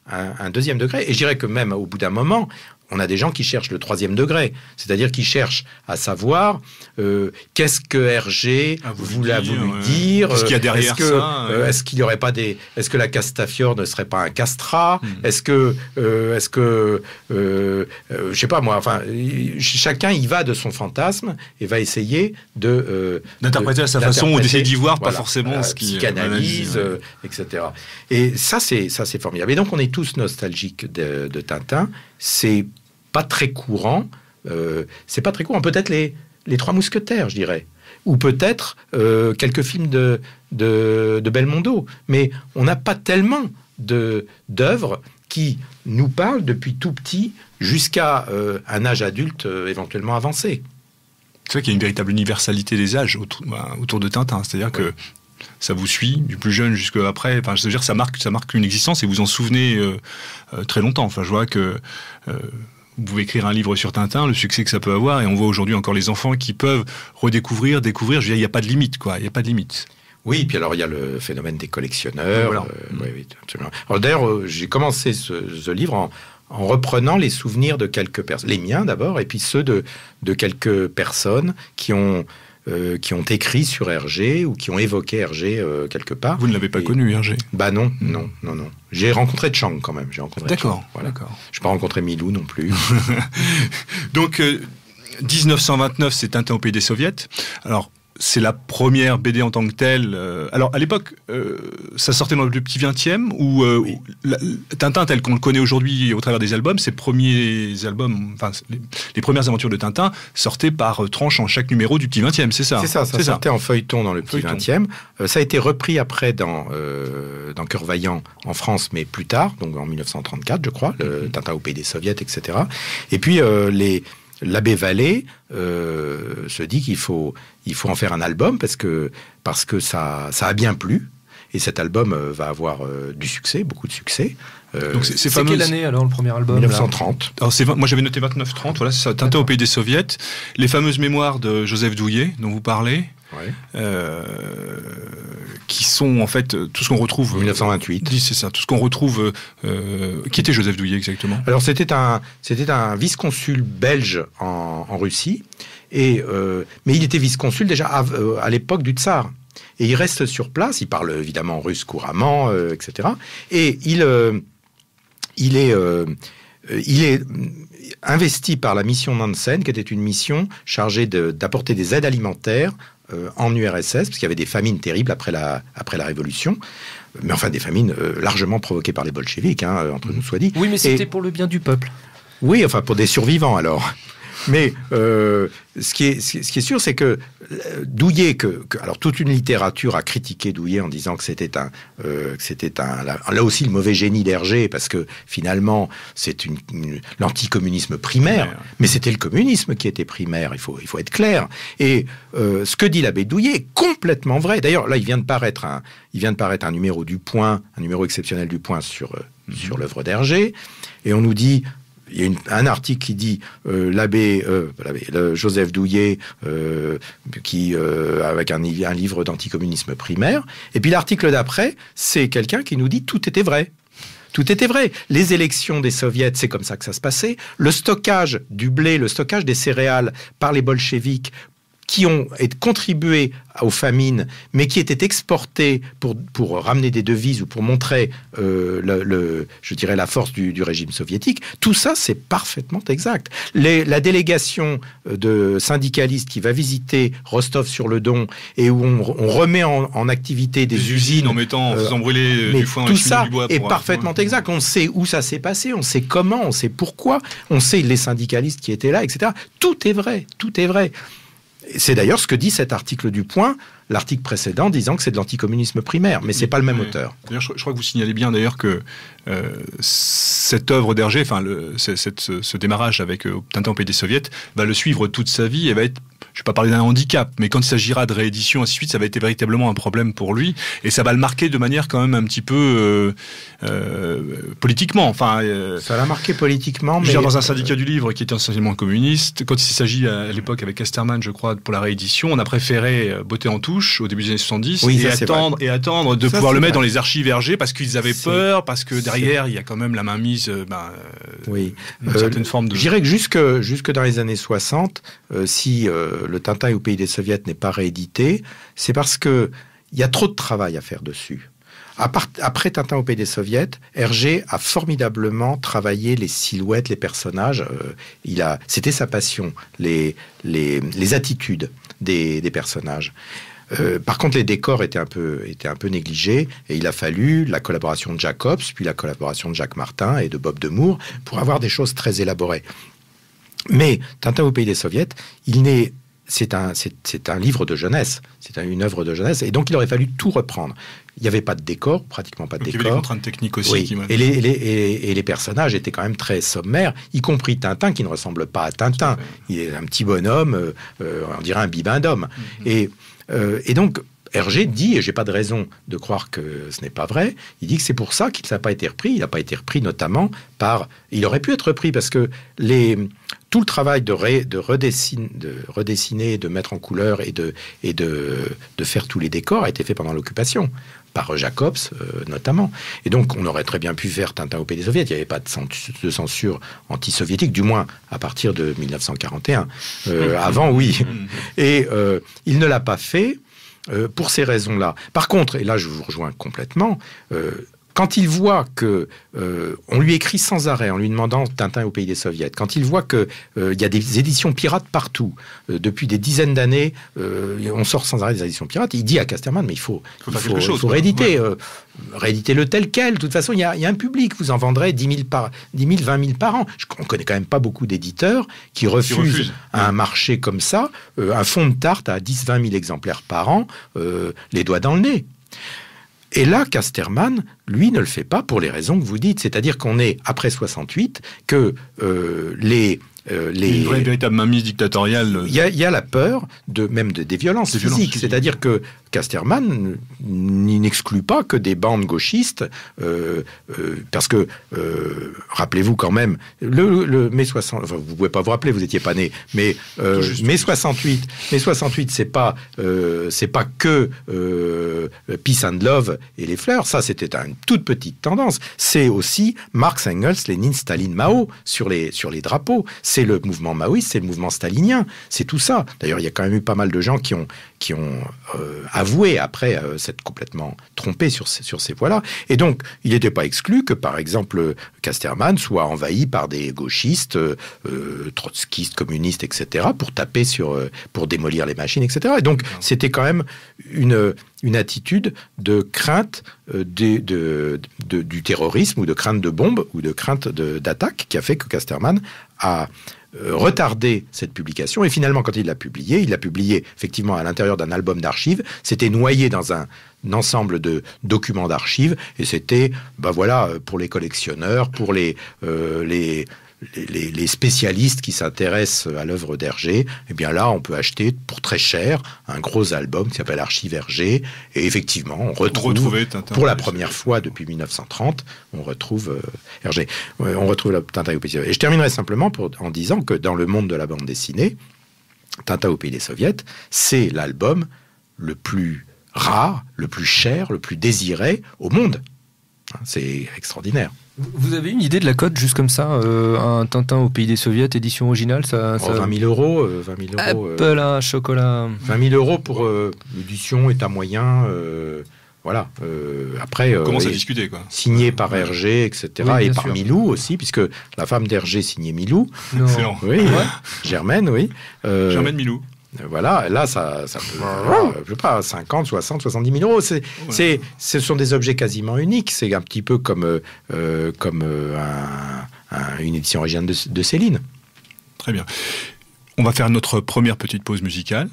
un deuxième degré, et je dirais que même au bout d'un moment, on a des gens qui cherchent le troisième degré, c'est-à-dire qui cherchent à savoir qu'est-ce que Hergé voulu dire,
qu'est-ce qu'il y a derrière ça,
est-ce qu'il y aurait pas est-ce que la Castafiore ne serait pas un castrat, est-ce que je sais pas moi, enfin chacun y va de son fantasme et va essayer
d'interpréter à sa façon ou d'essayer d'y voir, pas forcément ce qui
psychanalyse, etc. Et ça c'est formidable. Et donc on est tous nostalgiques de Tintin. C'est pas très courant. Peut-être les Trois Mousquetaires, je dirais, ou peut-être quelques films de Belmondo. Mais on n'a pas tellement d'œuvres qui nous parlent depuis tout petit jusqu'à un âge adulte éventuellement avancé.
C'est vrai qu'il y a une véritable universalité des âges autour de Tintin. C'est-à-dire que ça vous suit, du plus jeune jusqu'à après. Enfin, je veux dire, ça marque une existence et vous en souvenez très longtemps. Enfin, je vois que vous pouvez écrire un livre sur Tintin, le succès que ça peut avoir, et on voit aujourd'hui encore les enfants qui peuvent redécouvrir, découvrir. Je veux dire, il n'y a pas de limite, quoi. Il n'y a pas de limite.
Oui, puis alors il y a le phénomène des collectionneurs.
Voilà.
Oui, absolument. Alors d'ailleurs, j'ai commencé ce livre en reprenant les souvenirs de quelques personnes, les miens d'abord, et puis ceux de quelques personnes qui ont écrit sur Hergé ou qui ont évoqué Hergé quelque part.
Vous ne l'avez pas connu, Hergé?
Bah non. J'ai rencontré Chang quand même.
D'accord.
Voilà. Je n'ai pas rencontré Milou non plus.
Donc, 1929, c'est Tintin au pays des soviets. Alors, c'est la première BD en tant que telle. Alors, à l'époque, ça sortait dans le petit 20e, où
Oui.
Tintin, tel qu'on le connaît aujourd'hui au travers des albums, ses premiers albums, enfin, les premières aventures de Tintin sortaient par tranche en chaque numéro du petit 20e, c'est ça?
C'est ça, ça sortait en feuilleton dans le petit
Feuilleton.
20e. Ça a été repris après dans Cœur Vaillant en France, mais plus tard, donc en 1934, je crois, le Tintin au pays des soviets, etc. Et puis, l'abbé Vallée se dit qu'il faut en faire un album parce que ça a bien plu. Et cet album va avoir du succès, beaucoup de succès.
Donc
C'est quelle année alors le premier album
1930.
Alors moi j'avais noté 29-30, voilà, c'est ça, Tintin au pays des soviets, les fameuses mémoires de Joseph Douillet dont vous parlez,
Ouais.
qui sont en fait tout ce qu'on retrouve...
1928.
C'est ça, tout ce qu'on retrouve... qui était Joseph Douillet exactement?
Alors c'était un vice-consul belge en Russie, mais il était vice-consul déjà à l'époque du tsar. Et il reste sur place, il parle évidemment russe couramment, etc. Et il est investi par la mission Nansen, qui était une mission chargée d'apporter des aides alimentaires en URSS, parce qu'il y avait des famines terribles après la Révolution. Mais enfin, des famines largement provoquées par les bolcheviks, entre nous soit dit.
Oui, mais c'était pour le bien du peuple.
Oui, enfin, pour des survivants, alors. Mais ce qui est sûr, c'est que Douillet, alors toute une littérature a critiqué Douillet en disant que c'était là aussi le mauvais génie d'Hergé, parce que finalement c'est l'anticommunisme primaire, mais c'était le communisme qui était primaire. Il faut être clair. Et ce que dit l'abbé Douillet est complètement vrai. D'ailleurs, là, il vient de paraître un numéro du Point, un numéro exceptionnel du Point sur l'œuvre d'Hergé, et on nous dit. Il y a un article qui dit Joseph Douillet avec un livre d'anticommunisme primaire. Et puis l'article d'après, c'est quelqu'un qui nous dit tout était vrai. Tout était vrai. Les élections des soviets, c'est comme ça que ça se passait. Le stockage du blé, le stockage des céréales par les bolcheviks qui ont contribué aux famines, mais qui étaient exportés pour ramener des devises ou pour montrer, je dirais, la force du régime soviétique. Tout ça, c'est parfaitement exact. La délégation de syndicalistes qui va visiter Rostov-sur-le-Don et où on remet en activité des usines
en faisant brûler du foin,
tout ça
du bois
est parfaitement exact. On sait où ça s'est passé, on sait comment, on sait pourquoi, on sait les syndicalistes qui étaient là, etc. Tout est vrai, tout est vrai. C'est d'ailleurs ce que dit cet article du Point, l'article précédent disant que c'est de l'anticommunisme primaire, mais c'est pas le même auteur.
D'ailleurs, je crois que vous signalez bien d'ailleurs que cette œuvre d'Hergé, enfin ce démarrage avec Tintin au pays des soviets, va le suivre toute sa vie et va être, je ne vais pas parler d'un handicap, mais quand il s'agira de réédition, ainsi de suite, ça va être véritablement un problème pour lui, et ça va le marquer de manière quand même un petit peu politiquement. Enfin,
ça l'a marqué politiquement, mais...
Dans un syndicat du livre qui était essentiellement communiste, quand il s'agit à l'époque avec Casterman, je crois, pour la réédition, on a préféré botter en touche au début des années 70 et attendre de pouvoir le mettre dans les archives Hergé parce qu'ils avaient peur, parce que derrière, il y a quand même la mainmise, une certaine forme de...
Je dirais que jusque dans les années 60, si le Tintin au pays des soviets n'est pas réédité, c'est parce qu'il y a trop de travail à faire dessus. Après Tintin au pays des soviets, Hergé a formidablement travaillé les silhouettes, les personnages. C'était sa passion, les attitudes des personnages. Par contre, les décors étaient un peu négligés et il a fallu la collaboration de Jacobs, puis la collaboration de Jacques Martin et de Bob de Moor pour avoir des choses très élaborées. Mais Tintin au pays des soviets, c'est un livre de jeunesse, c'est une œuvre de jeunesse, et donc il aurait fallu tout reprendre. Il n'y avait pas de décor, pratiquement pas de décor.
Il y avait des contraintes techniques aussi.
Oui. Et les personnages étaient quand même très sommaires, y compris Tintin, qui ne ressemble pas à Tintin. Il est un petit bonhomme, on dirait un bibin d'homme. Et donc, Hergé dit, et j'ai pas de raison de croire que ce n'est pas vrai, il dit que c'est pour ça qu'il n'a pas été repris. Il n'a pas été repris notamment par... Il aurait pu être repris parce que tout le travail de redessiner, de mettre en couleur et de faire tous les décors a été fait pendant l'occupation, par Jacobs notamment. Et donc on aurait très bien pu faire Tintin au pays des soviets. Il n'y avait pas de censure anti-soviétique, du moins à partir de 1941. Avant, oui. Et il ne l'a pas fait pour ces raisons-là. Par contre, et là je vous rejoins complètement, quand il voit que on lui écrit sans arrêt en lui demandant Tintin au pays des soviets, quand il voit que il y a des éditions pirates partout depuis des dizaines d'années, on sort sans arrêt des éditions pirates, il dit à Casterman mais il faut rééditer, rééditer-le tel quel. De toute façon, il y a un public, vous en vendrez 10 000, 20 000 par an. On connaît quand même pas beaucoup d'éditeurs qui refusent un marché comme ça, un fond de tarte à 10-20 000 exemplaires par an, les doigts dans le nez. Et là, Casterman, lui, ne le fait pas pour les raisons que vous dites. C'est-à-dire qu'on est, après 68, que
une vraie véritable mainmise dictatoriale.
Il y a la peur des violences physiques. C'est-à-dire que Casterman n'exclut pas que des bandes gauchistes, parce que rappelez-vous quand même le mai 60. Enfin, vous pouvez pas vous rappeler, vous étiez pas né. Mais mai 68, c'est pas que Peace and Love et les fleurs. Ça, c'était une toute petite tendance. C'est aussi Marx, Engels, Lénine, Staline, Mao sur les drapeaux. C'est le mouvement maoïste, c'est le mouvement stalinien, c'est tout ça. D'ailleurs, il y a quand même eu pas mal de gens qui ont avoué après s'être complètement trompés sur ces voies-là. Et donc, il n'était pas exclu que, par exemple, Casterman soit envahi par des gauchistes, trotskistes, communistes, etc., pour démolir les machines, etc. Et donc, c'était quand même une attitude de crainte du terrorisme ou de crainte de bombes ou de crainte d'attaque qui a fait que Casterman a retardé cette publication. Et finalement, quand il l'a publié effectivement à l'intérieur d'un album d'archives. C'était noyé dans un ensemble de documents d'archives. Et c'était, pour les collectionneurs, pour les spécialistes qui s'intéressent à l'œuvre d'Hergé, eh bien là, on peut acheter pour très cher un gros album qui s'appelle Archives Hergé. Et effectivement, on retrouve pour la première fois depuis 1930, on retrouve Hergé. On retrouve le Tintin au pays des soviets. Et je terminerai simplement en disant que dans le monde de la bande dessinée, Tintin au pays des soviets, c'est l'album le plus rare, le plus cher, le plus désiré au monde. C'est extraordinaire.
Vous avez une idée de la cote, juste comme ça, un Tintin au pays des soviets, édition originale, ça...
20 000 euros.
Apple, un chocolat...
20 000 euros pour l'édition état moyen, voilà. Après,
commence à discuter, quoi.
Signé par Hergé, etc. Oui, et par sûr. Milou aussi, puisque la femme d'Hergé signait Milou.
Excellent.
Oui, Germaine, oui.
Germaine Milou.
Voilà, là, ça peut, je sais pas, 50, 60, 70 000 euros. Ce sont des objets quasiment uniques. C'est un petit peu comme une édition originale de Céline.
Très bien. On va faire notre première petite pause musicale.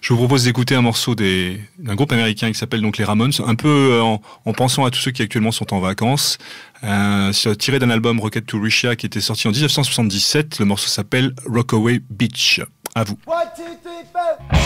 Je vous propose d'écouter un morceau d'un groupe américain qui s'appelle donc les Ramones, un peu en pensant à tous ceux qui actuellement sont en vacances. Tiré d'un album Rocket to Russia qui était sorti en 1977. Le morceau s'appelle Rockaway Beach. À vous.
1, 2, 3, 4.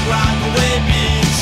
Rock away, beach.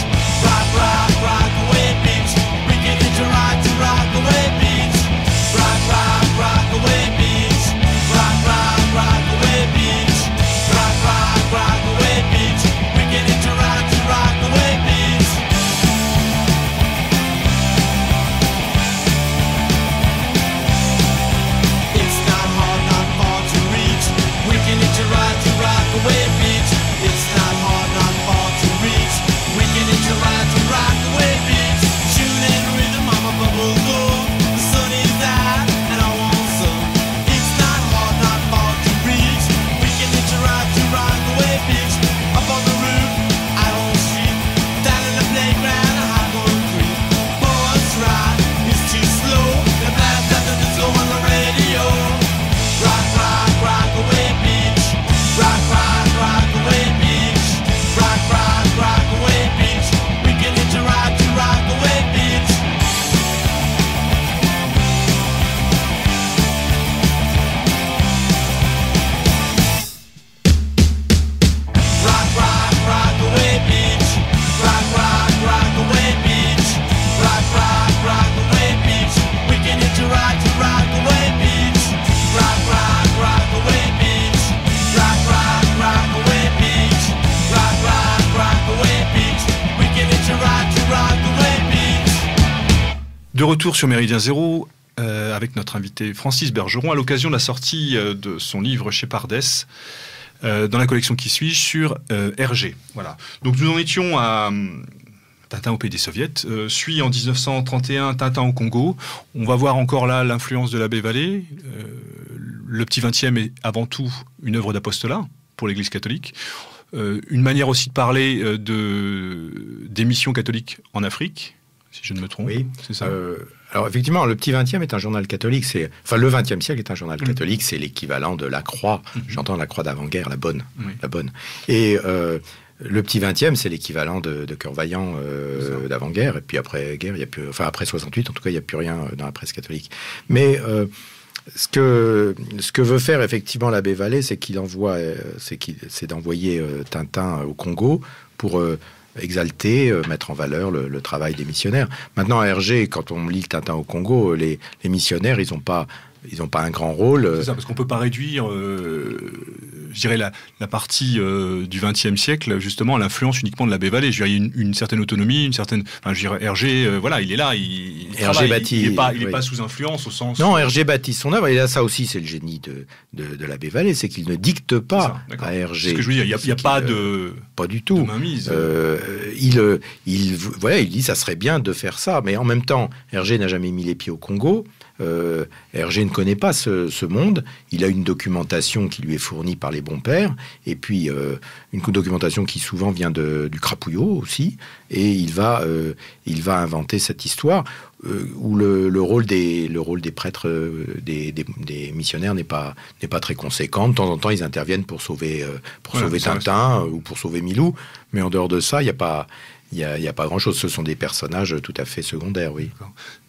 De retour sur Méridien Zéro, avec notre invité Francis Bergeron, à l'occasion de la sortie de son livre chez Pardès, dans la collection Qui suis-je sur Hergé. Voilà. Donc nous en étions à Tintin au pays des Soviets, suit en 1931 Tintin au Congo. On va voir encore là l'influence de l'abbé Vallée. Le petit 20e est avant tout une œuvre d'apostolat pour l'Église catholique. Une manière aussi de parler des missions catholiques en Afrique, si je ne me trompe.
Oui,
c'est ça.
Alors effectivement, le petit 20e est un journal catholique. Le 20e siècle est un journal catholique. C'est l'équivalent de la Croix. J'entends la Croix d'avant-guerre, la bonne. Et le petit 20e, c'est l'équivalent de Cœur Vaillant d'avant-guerre. Et puis après-guerre, il y a plus, enfin après 68, en tout cas, il n'y a plus rien dans la presse catholique. Mais ce que veut faire effectivement l'abbé Vallée, c'est c'est d'envoyer Tintin au Congo pour exalter, mettre en valeur le travail des missionnaires. Maintenant, à Hergé, quand on lit Tintin au Congo, les missionnaires, ils n'ont pas un grand rôle.
C'est ça, parce qu'on ne peut pas réduire, je dirais, la partie du XXe siècle, justement, à l'influence uniquement de l'abbé Vallée. Je dirais, une certaine autonomie, une certaine... Enfin, je dirais, Hergé, voilà, il est là, il
Hergé bâtit...
Il n'est pas sous influence, au sens...
Non, Hergé bâtit son œuvre, et là, ça aussi, c'est le génie de l'abbé Vallée, c'est qu'il ne dicte pas à Hergé.
C'est ce que je veux dire, il n'y a pas de...
Pas du tout.
De mainmise.
Il dit, ça serait bien de faire ça, mais en même temps, Hergé n'a jamais mis les pieds au Congo. Hergé ne connaît pas ce monde. Il a une documentation qui lui est fournie par les bons pères, et puis une documentation qui souvent vient du Crapouillot aussi, et il va inventer cette histoire où le rôle des prêtres, des missionnaires n'est pas très conséquent. De temps en temps, ils interviennent pour sauver Tintin ou pour sauver Milou, mais en dehors de ça, il n'y a pas grand-chose. Ce sont des personnages tout à fait secondaires, oui.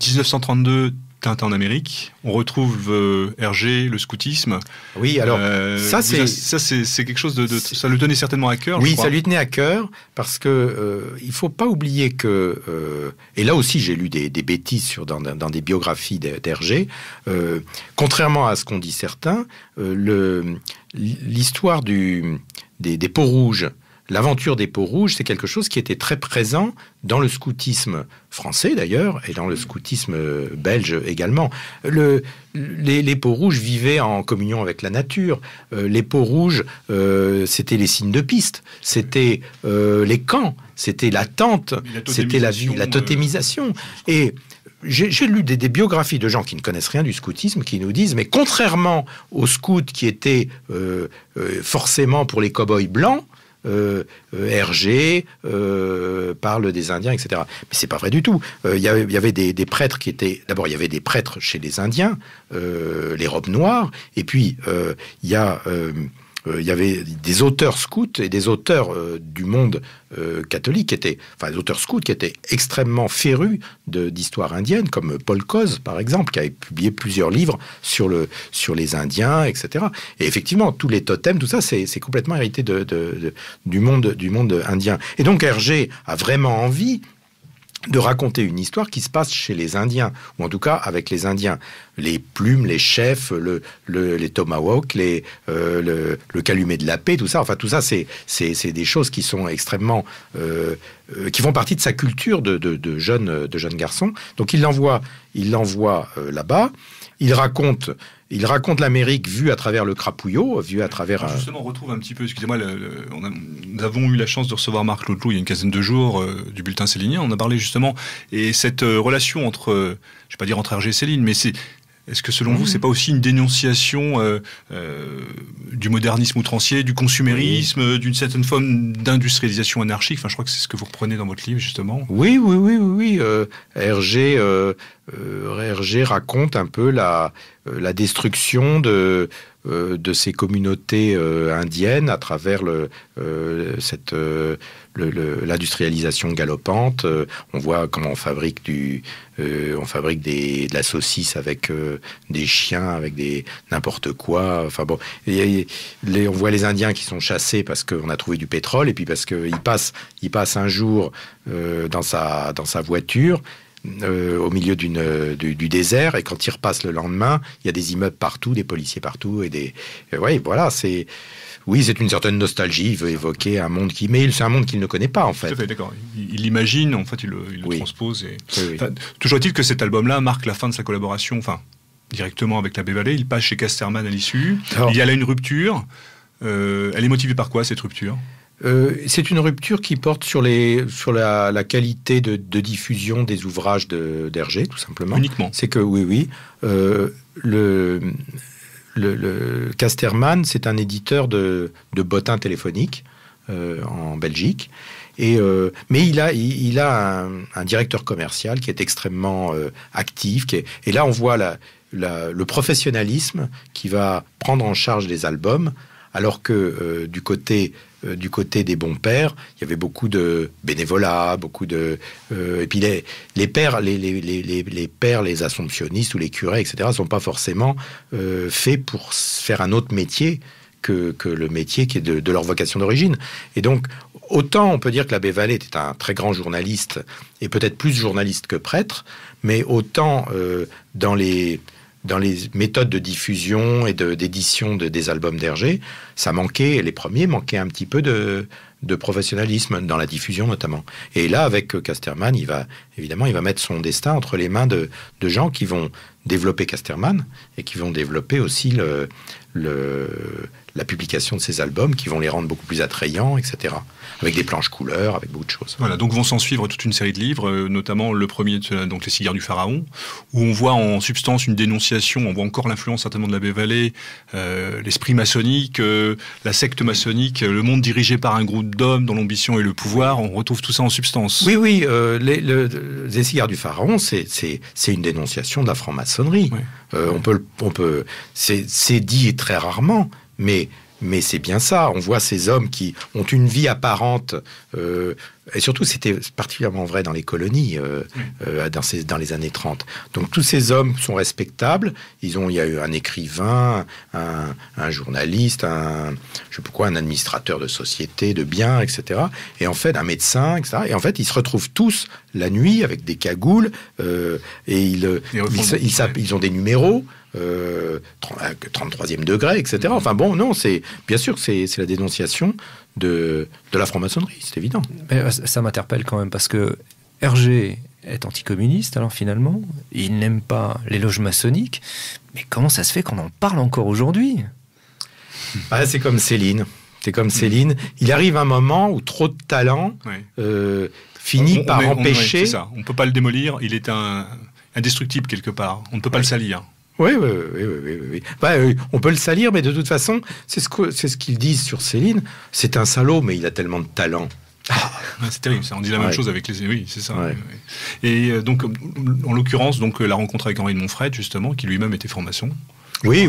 1932, Tintin en Amérique. On retrouve Hergé, le scoutisme.
Oui, alors ça
c'est quelque chose ça lui tenait certainement à cœur.
Oui,
je crois.
Ça lui tenait à cœur parce que il faut pas oublier que et là aussi j'ai lu des bêtises dans des biographies d'Hergé. Contrairement à ce qu'ont dit certains, l'histoire des peaux rouges. L'aventure des peaux rouges, c'est quelque chose qui était très présent dans le scoutisme français d'ailleurs, et dans le scoutisme belge également. Les peaux rouges vivaient en communion avec la nature. Les peaux rouges, c'était les signes de piste, c'était les camps, c'était la tente, c'était la totémisation. Et j'ai lu des biographies de gens qui ne connaissent rien du scoutisme, qui nous disent, mais contrairement aux scouts qui étaient forcément pour les cow-boys blancs, Hergé parle des Indiens, etc. Mais c'est pas vrai du tout. Il y avait des prêtres qui étaient... D'abord, il y avait des prêtres chez les Indiens, les robes noires, et puis il y avait des auteurs scouts et des auteurs du monde catholique, des auteurs scouts qui étaient extrêmement férus d'histoire indienne, comme Paul Coz, par exemple, qui avait publié plusieurs livres sur les Indiens, etc. Et effectivement, tous les totems, tout ça, c'est complètement hérité du monde indien. Et donc Hergé a vraiment envie de raconter une histoire qui se passe chez les Indiens, ou en tout cas avec les Indiens. Les plumes, les chefs, les tomahawks, le calumet de la paix, tout ça. Enfin, tout ça, c'est des choses qui sont extrêmement... qui font partie de sa culture de jeunes garçons. Donc, il l'envoie là-bas. Il raconte l'Amérique vue à travers le Crapouillot, vue à travers...
Justement, on retrouve un petit peu, excusez-moi, nous avons eu la chance de recevoir Marc Lautelou il y a une quinzaine de jours du bulletin célinien. On a parlé justement, et cette relation entre, je ne vais pas dire entre Hergé et Céline, mais est-ce que selon vous, c'est pas aussi une dénonciation du modernisme outrancier, du consumérisme, d'une certaine forme d'industrialisation anarchique? Enfin, je crois que c'est ce que vous reprenez dans votre livre, justement.
Oui. Hergé raconte un peu la destruction de ces communautés indiennes à travers l'industrialisation galopante. On voit comment on fabrique de la saucisse avec des chiens, avec n'importe quoi. Enfin bon, on voit les Indiens qui sont chassés parce qu'on a trouvé du pétrole, et puis parce qu'ils passent un jour dans sa voiture. au milieu du désert, et quand il repasse le lendemain, il y a des immeubles partout, des policiers partout, voilà, c'est une certaine nostalgie. Il veut évoquer un monde mais c'est un monde qu'il ne connaît pas, en fait.
Tout à fait, d'accord. Il l'imagine, en fait, il le transpose.
Oui.
Enfin, toujours est-il que cet album-là marque la fin de sa collaboration, directement avec l'Abbé Vallée. Il passe chez Casterman à l'issue. Il y a là une rupture. Elle est motivée par quoi, cette rupture ?
C'est une rupture qui porte sur la qualité de diffusion des ouvrages d'Hergé, tout simplement.
Uniquement.
C'est que, le Casterman, c'est un éditeur de bottins téléphoniques en Belgique. Mais il a un directeur commercial qui est extrêmement actif. Et là, on voit le professionnalisme qui va prendre en charge les albums, alors que du côté des bons pères, il y avait beaucoup de bénévolat, et puis les pères, les pères, les assomptionnistes ou les curés, etc., sont pas forcément faits pour faire un autre métier que le métier qui est de leur vocation d'origine. Et donc, autant on peut dire que l'Abbé Vallée était un très grand journaliste, et peut-être plus journaliste que prêtre, mais autant dans les méthodes de diffusion et d'édition des albums d'Hergé, les premiers manquaient un petit peu de professionnalisme dans la diffusion notamment. Et là, avec Casterman, il va mettre son destin entre les mains de gens qui vont développer Casterman et qui vont développer aussi la publication de ces albums, qui vont les rendre beaucoup plus attrayants, etc. Avec des planches couleurs, avec beaucoup de choses.
Voilà, donc vont s'en suivre toute une série de livres, notamment le premier, donc Les cigares du Pharaon, où on voit en substance une dénonciation, on voit encore l'influence certainement de l'Abbé Vallée, l'esprit maçonnique, la secte maçonnique, le monde dirigé par un groupe d'hommes dont l'ambition et le pouvoir, on retrouve tout ça en substance.
Oui, les cigares du Pharaon, c'est une dénonciation de la franc-maçonnerie. Oui. C'est dit très rarement, mais c'est bien ça. On voit ces hommes qui ont une vie apparente, et surtout c'était particulièrement vrai dans les colonies, dans les années 30. Donc tous ces hommes sont respectables. Il y a eu un écrivain, un journaliste, un administrateur de société, de biens, etc. Et en fait, un médecin, etc. Et en fait, ils se retrouvent tous la nuit avec des cagoules, et ils ont des numéros. 33e degré, etc. Enfin bon, non, bien sûr, c'est la dénonciation de la franc-maçonnerie, c'est évident.
Mais ça m'interpelle quand même, parce que Hergé est anticommuniste, alors finalement, il n'aime pas les loges maçonniques, mais comment ça se fait qu'on en parle encore aujourd'hui ?
C'est comme Céline. Il arrive un moment où trop de talent finit par empêcher...
c'est ça, on ne peut pas le démolir, il est indestructible quelque part, on ne peut pas le salir.
Oui. On peut le salir, mais de toute façon, c'est ce qu'ils disent sur Céline. C'est un salaud, mais il a tellement de talent.
C'est terrible, ça. On dit la même chose avec les... Oui, c'est ça. Ouais. Et donc, en l'occurrence, la rencontre avec Henri de Montfred, justement, qui lui-même était franc-maçon.
Oui.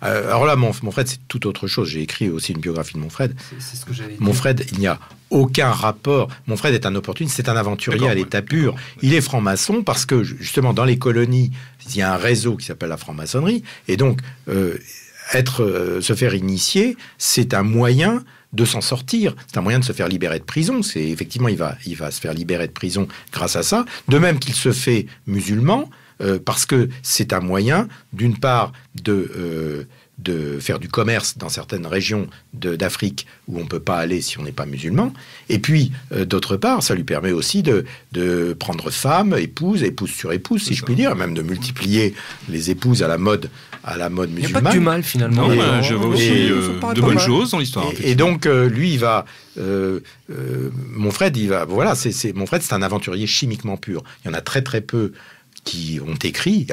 Alors là, Montfred, c'est tout autre chose. J'ai écrit aussi une biographie de Montfred.
C'est ce que j'allais dire.
Montfred, il n'y a aucun rapport. Montfred est un opportuniste, c'est un aventurier à l'état pur. Il est franc-maçon parce que, justement, dans les colonies, il y a un réseau qui s'appelle la franc-maçonnerie. Et donc, se faire initier, c'est un moyen de s'en sortir. C'est un moyen de se faire libérer de prison. Effectivement, il va se faire libérer de prison grâce à ça. De même qu'il se fait musulman, parce que c'est un moyen, d'une part, de faire du commerce dans certaines régions d'Afrique où on ne peut pas aller si on n'est pas musulman. Et puis, d'autre part, ça lui permet aussi de prendre femme, épouse sur épouse, si je puis dire, même de multiplier les épouses à la mode musulmane. Il n'y a
pas que du mal, finalement.
Non, je vois aussi de bonnes choses dans l'histoire.
Et donc, lui, il va... Montfred, Montfred, c'est un aventurier chimiquement pur. Il y en a très, très peu qui ont écrit...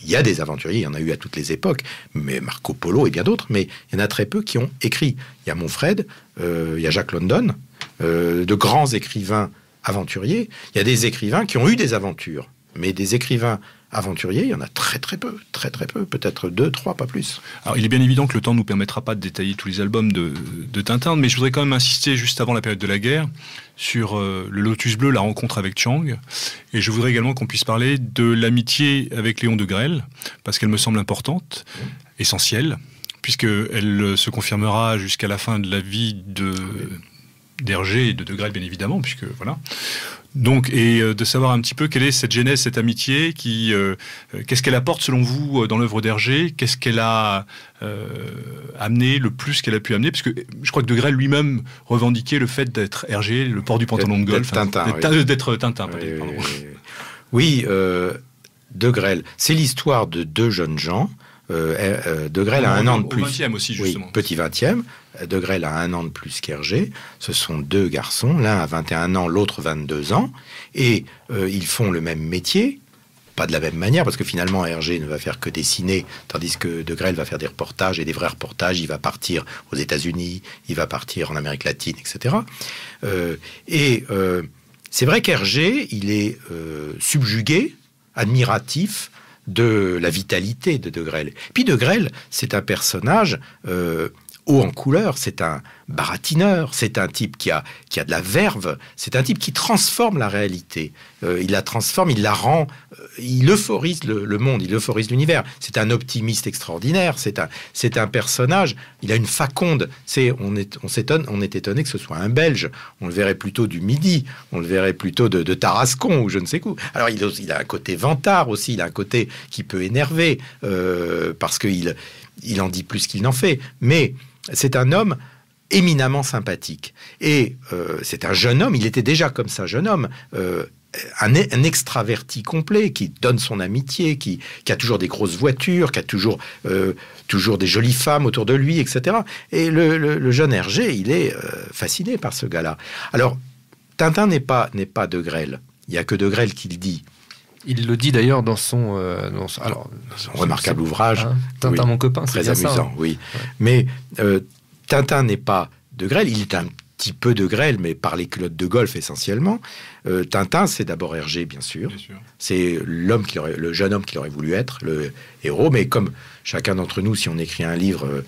Il y a des aventuriers, il y en a eu à toutes les époques, mais Marco Polo et bien d'autres, mais il y en a très peu qui ont écrit. Il y a Montfred, il y a Jack London, de grands écrivains aventuriers. Il y a des écrivains qui ont eu des aventures, mais des écrivains aventuriers, il y en a très très peu, peut-être 2, 3, pas plus.
Alors il est bien évident que le temps ne nous permettra pas de détailler tous les albums de Tintin, mais je voudrais quand même insister juste avant la période de la guerre sur le Lotus Bleu, la rencontre avec Tchang, et je voudrais également qu'on puisse parler de l'amitié avec Léon de Grelle, parce qu'elle me semble importante, essentielle, puisqu'elle se confirmera jusqu'à la fin de la vie d'Hergé et de Grelle, bien évidemment, puisque voilà. Donc, et de savoir un petit peu quelle est cette genèse, cette amitié, qu'est-ce qu'elle apporte selon vous dans l'œuvre d'Hergé, qu'est-ce qu'elle a amené le plus qu'elle a pu amener, parce que je crois que De Grelle lui-même revendiquait le fait d'être Hergé, le port du pantalon de golf, d'être Tintin.
Oui, De Grelle, c'est l'histoire de deux jeunes gens. De Grelle a un an de plus.
Au 20e aussi, justement.
Oui, petit 20e. De Grelle a un an de plus qu'Hergé. Ce sont deux garçons, l'un a 21 ans, l'autre 22 ans. Et ils font le même métier, pas de la même manière, parce que finalement Hergé ne va faire que dessiner, tandis que De Grelle va faire des reportages, et des vrais reportages. Il va partir aux États-Unis, il va partir en Amérique latine, etc. C'est vrai qu'Hergé, il est subjugué, admiratif de la vitalité de Grelle. Puis De Grelle, c'est un personnage haut en couleur, c'est un baratineur, c'est un type qui a de la verve, c'est un type qui transforme la réalité. Il la transforme, il la rend, il euphorise le monde, il euphorise l'univers. C'est un optimiste extraordinaire, c'est un personnage, il a une faconde. On est étonné que ce soit un Belge, on le verrait plutôt du Midi, on le verrait plutôt de Tarascon ou je ne sais où. Alors il a un côté vantard aussi, il a un côté qui peut énerver, parce qu'il en dit plus qu'il n'en fait, mais c'est un homme éminemment sympathique. Et c'est un jeune homme, il était déjà comme ça, jeune homme, un extraverti complet, qui donne son amitié, qui a toujours des grosses voitures, qui a toujours des jolies femmes autour de lui, etc. Et le jeune Hergé, il est fasciné par ce gars-là. Alors, Tintin n'est pas De Grelle. Il n'y a que De Grelle qui le dit.
Il le dit d'ailleurs dans son
remarquable ouvrage.
Tintin, mon copain, c'est
très
bien
amusant,
ça, hein.
Oui. Mais Tintin n'est pas De Grelle, il est un petit peu De Grelle, mais par les culottes de golf essentiellement. Tintin, c'est d'abord Hergé, bien sûr. C'est le jeune homme qu'il aurait voulu être, le héros. Mais comme chacun d'entre nous, si on écrit un livre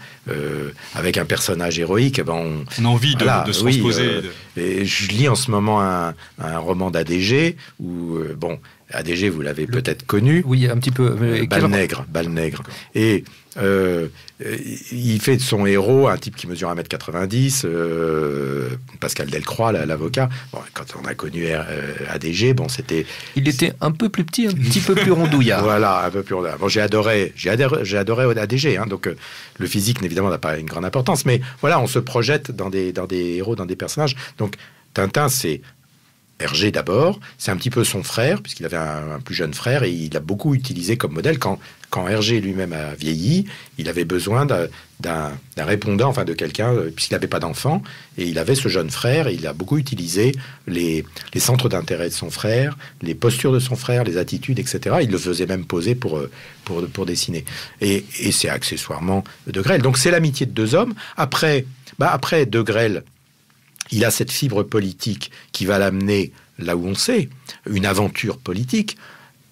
avec un personnage héroïque, on
a envie de se transposer.
Et je lis en ce moment un roman d'ADG où ADG, vous l'avez peut-être connu.
Oui, un petit peu.
Balle Nègre. Et il fait de son héros un type qui mesure 1m90, Pascal Delcroix, l'avocat. Bon, quand on a connu ADG, c'était...
Il était un peu plus petit, un petit peu plus rondouillard.
Voilà, un peu plus rondouillard. Bon, j'ai adoré ADG, hein, donc le physique, évidemment, n'a pas une grande importance, mais voilà, on se projette dans des héros, dans des personnages. Donc, Tintin, c'est Hergé d'abord, c'est un petit peu son frère, puisqu'il avait un plus jeune frère, et il a beaucoup utilisé comme modèle. Quand Hergé lui-même a vieilli, il avait besoin d'un répondant, enfin de quelqu'un, puisqu'il n'avait pas d'enfant, et il avait ce jeune frère, et il a beaucoup utilisé les centres d'intérêt de son frère, les postures de son frère, les attitudes, etc. Il le faisait même poser pour dessiner. Et c'est accessoirement De Grelle. Donc c'est l'amitié de deux hommes. Après De Grelle, il a cette fibre politique qui va l'amener là où on sait, une aventure politique.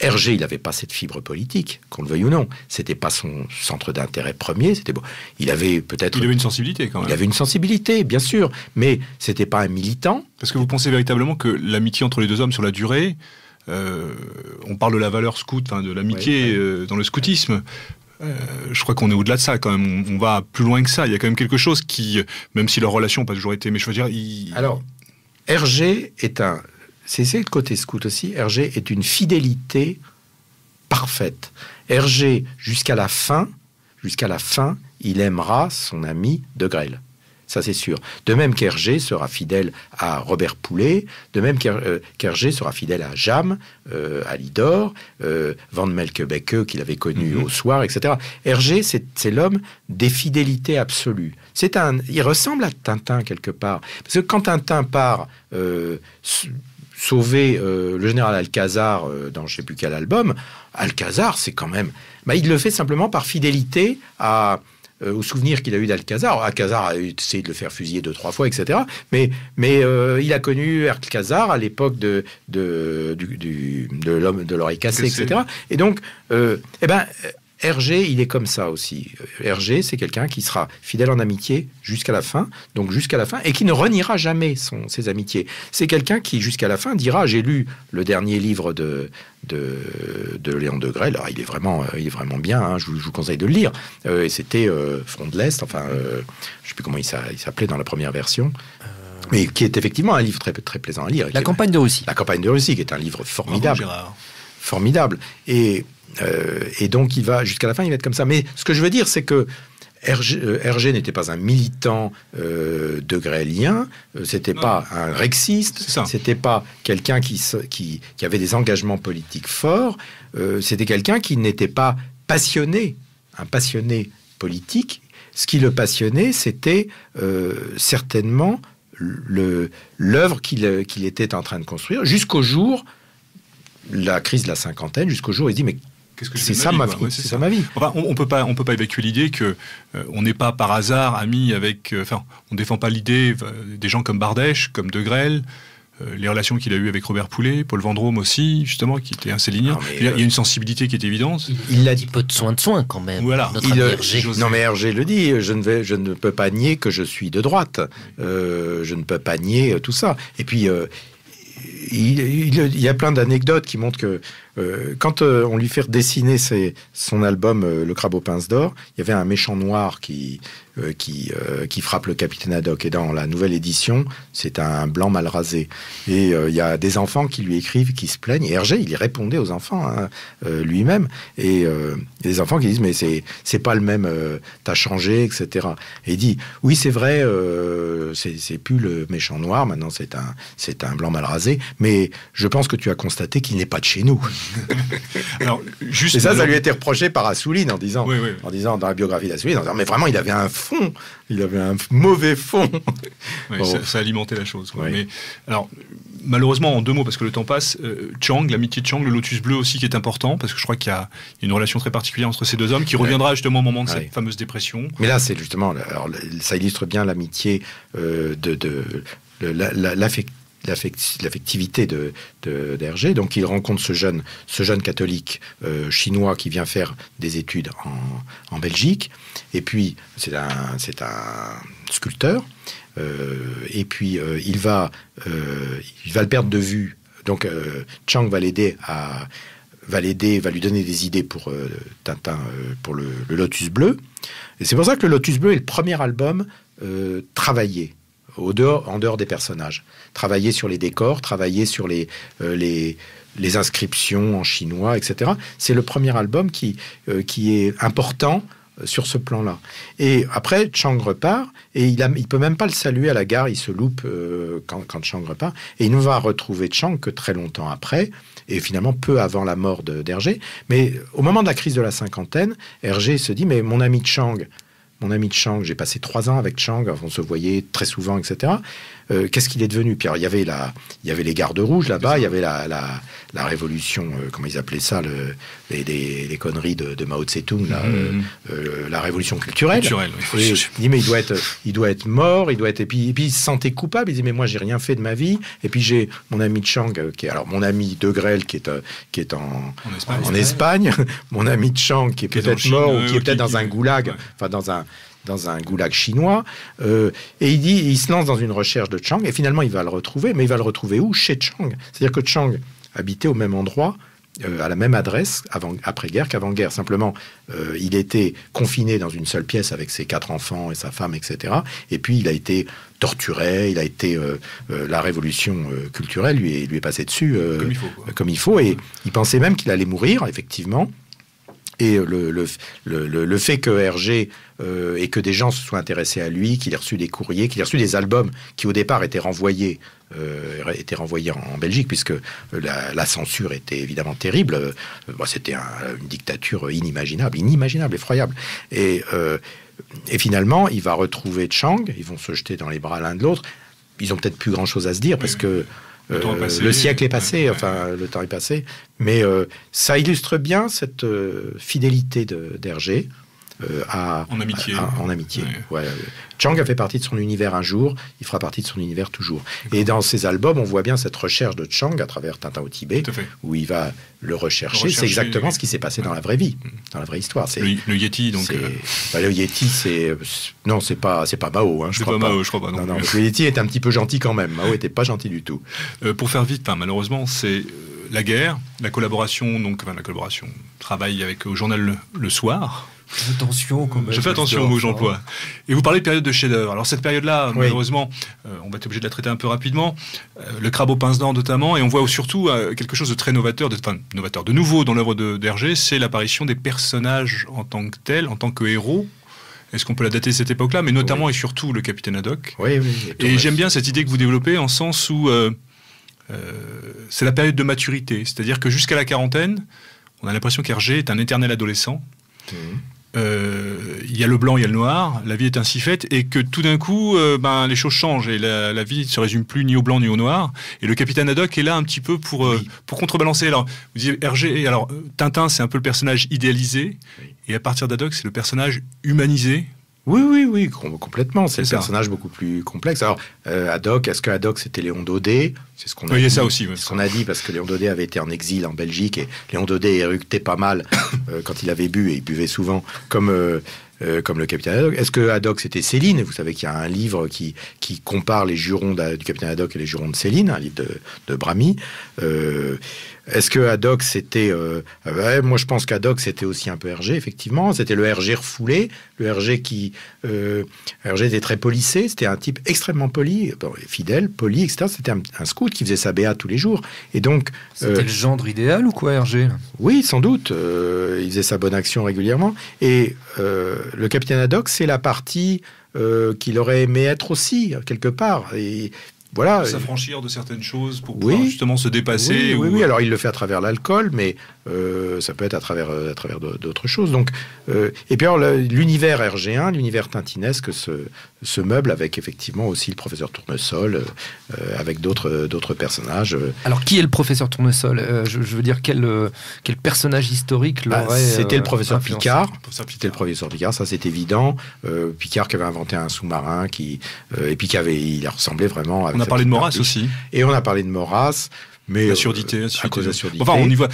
Hergé, il n'avait pas cette fibre politique, qu'on le veuille ou non. C'était pas son centre d'intérêt premier. Il avait une
sensibilité quand même.
Il avait une sensibilité, bien sûr, mais c'était pas un militant.
Parce que vous pensez véritablement que l'amitié entre les deux hommes sur la durée, on parle de la valeur scout, de l'amitié dans le scoutisme. Je crois qu'on est au-delà de ça quand même. On va plus loin que ça. Il y a quand même quelque chose qui, même si leur relation n'a pas toujours été, mais je veux dire...
Alors, Hergé c'est le côté scout aussi. Hergé est une fidélité parfaite. Hergé, jusqu'à la fin, il aimera son ami De Grelle. Ça, c'est sûr. De même qu'Hergé sera fidèle à Robert Poulet, de même qu'Hergé sera fidèle à Jam, à Lidor, Van Melkebeke, qu'il avait connu au soir, etc. Hergé, c'est l'homme des fidélités absolues. Il ressemble à Tintin, quelque part. Parce que quand Tintin part sauver le général Alcazar dans je ne sais plus quel album, Alcazar, c'est quand même... il le fait simplement par fidélité au souvenir qu'il a eu d'Alcazar. Alcazar a essayé de le faire fusiller 2-3 fois, etc. Mais il a connu Alcazar à l'époque de l'homme de l'oreille cassée, etc. Et donc, Hergé, il est comme ça aussi. Hergé, c'est quelqu'un qui sera fidèle en amitié jusqu'à la fin, et qui ne reniera jamais ses amitiés. C'est quelqu'un qui, jusqu'à la fin, dira, j'ai lu le dernier livre de Léon de Grelle, alors il est vraiment bien, hein, je vous conseille de le lire, et c'était Front de l'Est, je ne sais plus comment il s'appelait dans la première version. mais qui est effectivement un livre très, très plaisant à lire.
La campagne de Russie.
La campagne de Russie, qui est un livre formidable.
Bravo, Gérard.
Formidable. Et donc, il va jusqu'à la fin, il va être comme ça. Mais ce que je veux dire, c'est que Hergé n'était pas un militant degrélien, c'était pas un rexiste, c'était pas quelqu'un qui avait des engagements politiques forts, c'était quelqu'un qui n'était pas passionné, un passionné politique. Ce qui le passionnait, c'était certainement l'œuvre qu'il était en train de construire, jusqu'au jour, la crise de la cinquantaine, jusqu'au jour où il se dit, mais c'est ça ma vie. C'est ça ma vie.
Enfin, on peut pas évacuer l'idée que on n'est pas par hasard amis avec. Enfin, on défend pas l'idée des gens comme Bardèche, comme De Grelle, les relations qu'il a eues avec Robert Poulet, Paul Vendôme aussi, justement, qui était un célinien. Il y a une sensibilité qui est évidente.
Il a dit peu de soin quand même.
Voilà.
Hergé.
Non, mais Hergé le dit. Je ne peux pas nier que je suis de droite. Je ne peux pas nier tout ça. Et puis. Il y a plein d'anecdotes qui montrent que quand on lui fait redessiner son album Le Crabe aux pinces d'or, il y avait un méchant noir qui frappe le capitaine Haddock. Et dans la nouvelle édition, c'est un blanc mal rasé. Et il y a des enfants qui lui écrivent, qui se plaignent. Et Hergé, il y répondait aux enfants lui-même. Et il y a des enfants qui disent, mais c'est pas le même, t'as changé, etc. Et il dit, oui, c'est vrai, c'est plus le méchant noir, maintenant c'est un blanc mal rasé. Mais je pense que tu as constaté qu'il n'est pas de chez nous.
Alors,
et ça lui a été reproché par Assouline en disant dans la biographie d'Assouline, en disant, mais vraiment, il avait un fond, il avait un mauvais fond.
Oui, ça alimentait la chose. Oui. Mais, alors, malheureusement, en 2 mots, parce que le temps passe, Chang, l'amitié de Chang, le Lotus Bleu aussi qui est important, parce que je crois qu'il y a une relation très particulière entre ces 2 hommes qui reviendra justement au moment de cette fameuse dépression.
Mais là, c'est justement, alors, ça illustre bien l'amitié l'affectivité d'Hergé. Donc il rencontre ce jeune catholique chinois qui vient faire des études en Belgique. Et puis c'est un sculpteur. Et puis il va le perdre de vue. Donc Chang va lui donner des idées pour Tintin, pour le Lotus Bleu. Et c'est pour ça que le Lotus Bleu est le premier album travaillé. En dehors des personnages. Travailler sur les décors, travailler sur les inscriptions en chinois, etc. C'est le premier album qui est important sur ce plan-là. Et après, Chang repart, et il peut même pas le saluer à la gare, il se loupe quand Chang repart, et il ne va retrouver Chang que très longtemps après, et finalement peu avant la mort d'Hergé. Mais au moment de la crise de la cinquantaine, Hergé se dit, mais mon ami Chang, j'ai passé 3 ans avec Chang, on se voyait très souvent, etc. Qu'est-ce qu'il est devenu? Puis alors, il y avait les gardes rouges là-bas, il y avait la révolution, comment ils appelaient ça, les conneries de Mao Tse-tung, la révolution culturelle. Il dit, mais il doit être mort, et puis il se sentait coupable, il dit, mais moi j'ai rien fait de ma vie. Et puis j'ai mon ami Chang, alors mon ami De Grelle qui est en Espagne, mon ami Chang qui est peut-être mort, ou qui est peut-être dans un goulag, enfin dans un goulag chinois, et il se lance dans une recherche de Chang, et finalement il va le retrouver, mais il va le retrouver où? Chez Chang. C'est-à-dire que Chang habitait au même endroit, à la même adresse, après-guerre qu'avant-guerre. Simplement, il était confiné dans une seule pièce avec ses 4 enfants et sa femme, etc. Et puis il a été torturé, la révolution culturelle lui est passée dessus comme il faut, et il pensait même qu'il allait mourir, effectivement. Et le fait que Hergé et que des gens se soient intéressés à lui, qu'il ait reçu des courriers, qu'il ait reçu des albums qui au départ étaient renvoyés en Belgique, puisque la censure était évidemment terrible. C'était une dictature inimaginable, effroyable. Et finalement, il va retrouver Chang, ils vont se jeter dans les bras l'un de l'autre. Ils ont peut-être plus grand-chose à se dire, parce que le siècle est passé, le temps est passé, mais ça illustre bien cette fidélité d'Hergé en amitié. Ouais. Chang a fait partie de son univers un jour, il fera partie de son univers toujours. Et dans ses albums, on voit bien cette recherche de Chang à travers Tintin au Tibet, où il va le rechercher. C'est exactement ce qui s'est passé dans la vraie vie, dans la vraie histoire.
Le Yéti, donc.
Le Yéti, non, c'est pas Mao. Je crois pas. Non, le Yéti est un petit peu gentil quand même. Mao était pas gentil du tout.
Pour faire vite, malheureusement, c'est la guerre, la collaboration, travail avec au journal Le Soir.
Attention, quand même.
Je fais attention aux mots que j'emploie. Et vous parlez de période de chef-d'œuvre. Alors cette période-là,
Oui.
malheureusement, on va être obligé de la traiter un peu rapidement. Le Crabe aux pinces d'or notamment, et on voit surtout quelque chose de très novateur, de nouveau dans l'œuvre d'Hergé, c'est l'apparition des personnages en tant que tels, en tant que héros. Est-ce qu'on peut la dater de cette époque-là? Mais notamment et surtout le capitaine Haddock.
Oui, oui.
Et j'aime bien cette idée que vous développez en sens où c'est la période de maturité. C'est-à-dire que jusqu'à la quarantaine, on a l'impression qu'Hergé est un éternel adolescent. Il y a le blanc, il y a le noir, la vie est ainsi faite, et que tout d'un coup, les choses changent, et la vie ne se résume plus ni au blanc ni au noir. Et le capitaine Haddock est là un petit peu pour contrebalancer. Alors, vous disiez Hergé, alors Tintin, c'est un peu le personnage idéalisé, et à partir d'Haddock, c'est le personnage humanisé.
Oui, complètement. C'est le
ça.
personnage beaucoup plus complexe. Alors, Haddock, est-ce que Haddock c'était Léon Daudet? C'est ce qu'on a
Oui, il y a
dit.
ça aussi. Ouais.
C'est ce qu'on a dit parce que Léon Daudet avait été en exil en Belgique et Léon Daudet éructait pas mal quand il avait bu, et il buvait souvent comme le capitaine Haddock. Est-ce que Haddock c'était Céline? Vous savez qu'il y a un livre qui compare les jurons du capitaine Haddock et les jurons de Céline, un livre de Bramy. Est-ce que Haddock c'était... moi je pense qu'Haddock c'était aussi un peu Hergé, effectivement. C'était le Hergé refoulé, le Hergé qui... Hergé était très policé, c'était un type extrêmement poli, fidèle, poli, etc. C'était un scout qui faisait sa BA tous les jours. Et donc...
C'était le gendre idéal ou quoi, Hergé?
Oui, sans doute. Il faisait sa bonne action régulièrement. Et le capitaine Haddock, c'est la partie qu'il aurait aimé être aussi, quelque part. Et voilà.
S'affranchir de certaines choses pour pouvoir justement se dépasser.
Oui. Alors il le fait à travers l'alcool, mais ça peut être à travers d'autres choses. Donc, et puis alors l'univers hergéen, l'univers tintinesque se meuble avec effectivement aussi le professeur Tournesol, avec d'autres personnages.
Alors qui est le professeur Tournesol? Je veux dire quel personnage historique l'aurait
C'était le professeur
influencé?
Picard. C'était le professeur Picard, ça c'est évident. Picard qui avait inventé un sous-marin et puis il ressemblait vraiment.
On a parlé de Maurras aussi.
Et on a parlé de Maurras. Mais
la surdité,
à cause de la surdité.
Enfin, on y voit.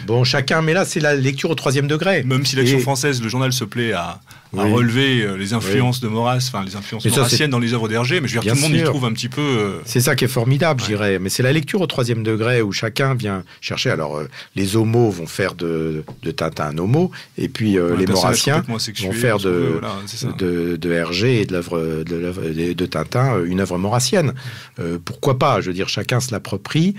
Bon, chacun. Mais là, c'est la lecture au 3e degré.
Même si l'Action française, le journal se plaît à relever les influences de Maurras, enfin les influences maurassiennes dans les œuvres d'Hergé, mais je veux dire, tout le monde y trouve un petit peu.
C'est ça qui est formidable, je dirais. Mais c'est la lecture au 3e degré où chacun vient chercher. Alors, les homos vont faire de Tintin un homo, et puis les maurassiens vont faire de Hergé et de l'œuvre de Tintin une œuvre maurassienne. Pourquoi pas? Je veux dire, chacun se l'approprie.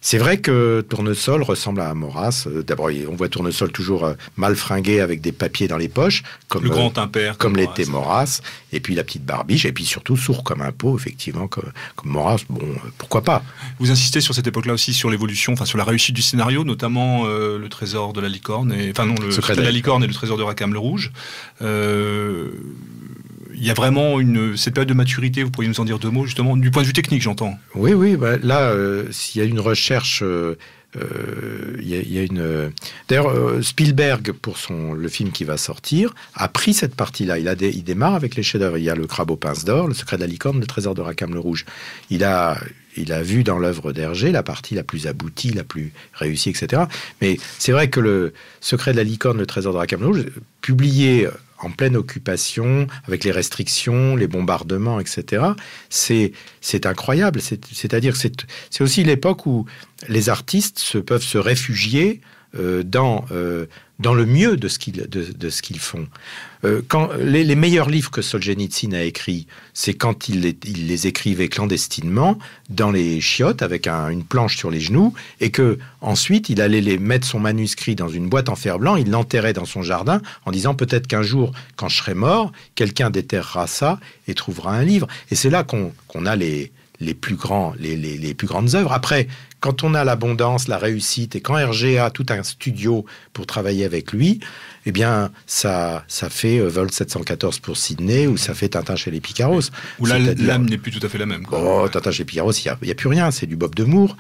C'est vrai que Tournesol ressemble à Maurras. D'abord, on voit Tournesol toujours mal fringué avec des papiers dans les poches, comme
le grand impair,
comme l'était Maurras. Et puis la petite barbiche, et puis surtout sourd comme un pot, effectivement, comme Maurras. Bon, pourquoi pas?
Vous insistez sur cette époque-là aussi sur l'évolution, enfin sur la réussite du scénario, notamment le Trésor de la Licorne, le Secret de la Licorne et le Trésor de Rackham le Rouge. Il y a vraiment cette période de maturité, vous pourriez nous en dire 2 mots, justement, du point de vue technique, j'entends.
Oui, là, s'il y a une recherche, il y a une... D'ailleurs, Spielberg, pour le film qui va sortir, a pris cette partie-là. Il démarre avec les chefs-d'œuvre. Il y a le Crabe aux pinces d'or, le Secret de la Licorne, le Trésor de Rackham le Rouge. Il a vu dans l'œuvre d'Hergé la partie la plus aboutie, la plus réussie, etc. Mais c'est vrai que le Secret de la Licorne, le Trésor de Rackham le Rouge, publié en pleine occupation, avec les restrictions, les bombardements, etc. C'est incroyable. C'est-à-dire que c'est aussi l'époque où les artistes peuvent se réfugier dans le mieux de ce qu'ils font. Quand les meilleurs livres que Solzhenitsyn a écrits, c'est quand il les écrivait clandestinement dans les chiottes avec une planche sur les genoux, et que ensuite il allait mettre son manuscrit dans une boîte en fer-blanc, il l'enterrait dans son jardin en disant peut-être qu'un jour, quand je serai mort, quelqu'un déterrera ça et trouvera un livre. Et c'est là qu'on a les plus grandes œuvres. Après, quand on a l'abondance, la réussite, et quand Hergé a tout un studio pour travailler avec lui, eh bien, ça fait Vol 714 pour Sydney, ou ça fait Tintin chez les Picaros.
Où là, l'âme n'est plus tout à fait la même.
Tintin chez les Picaros, il n'y a plus rien. C'est du Bob de Moore.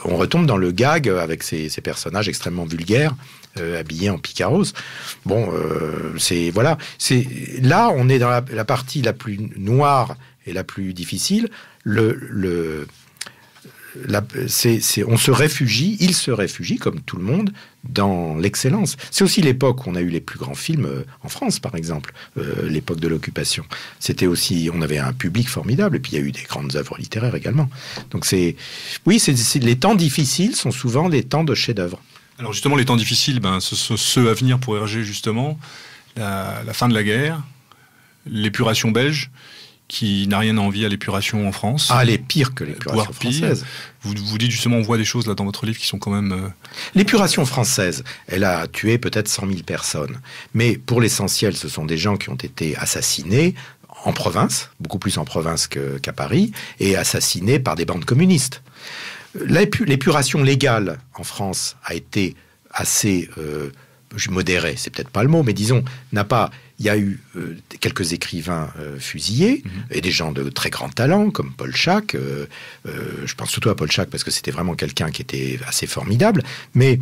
On retombe dans le gag avec ces personnages extrêmement vulgaires, habillés en Picaros. Bon, là, on est dans la partie la plus noire et la plus difficile. On se réfugie, il se réfugie, comme tout le monde, dans l'excellence. C'est aussi l'époque où on a eu les plus grands films en France, par exemple, l'époque de l'occupation. C'était aussi, on avait un public formidable, et puis il y a eu des grandes œuvres littéraires également. Donc les temps difficiles sont souvent des temps de chef-d'œuvre.
Alors justement, les temps difficiles, ce sont ceux à venir pour Hergé, justement. La fin de la guerre, l'épuration belge, qui n'a rien à envier à l'épuration en France.
Ah, elle est pire que l'épuration française.
Vous dites justement, on voit des choses là dans votre livre qui sont quand même...
L'épuration française, elle a tué peut-être 100 000 personnes. Mais pour l'essentiel, ce sont des gens qui ont été assassinés en province, beaucoup plus en province qu'à Paris, et assassinés par des bandes communistes. L'épuration légale en France a été assez modérée, c'est peut-être pas le mot, mais disons, il y a eu quelques écrivains fusillés, et des gens de très grand talent, comme Paul Chac. Je pense surtout à Paul Chac, parce que c'était vraiment quelqu'un qui était assez formidable. Mais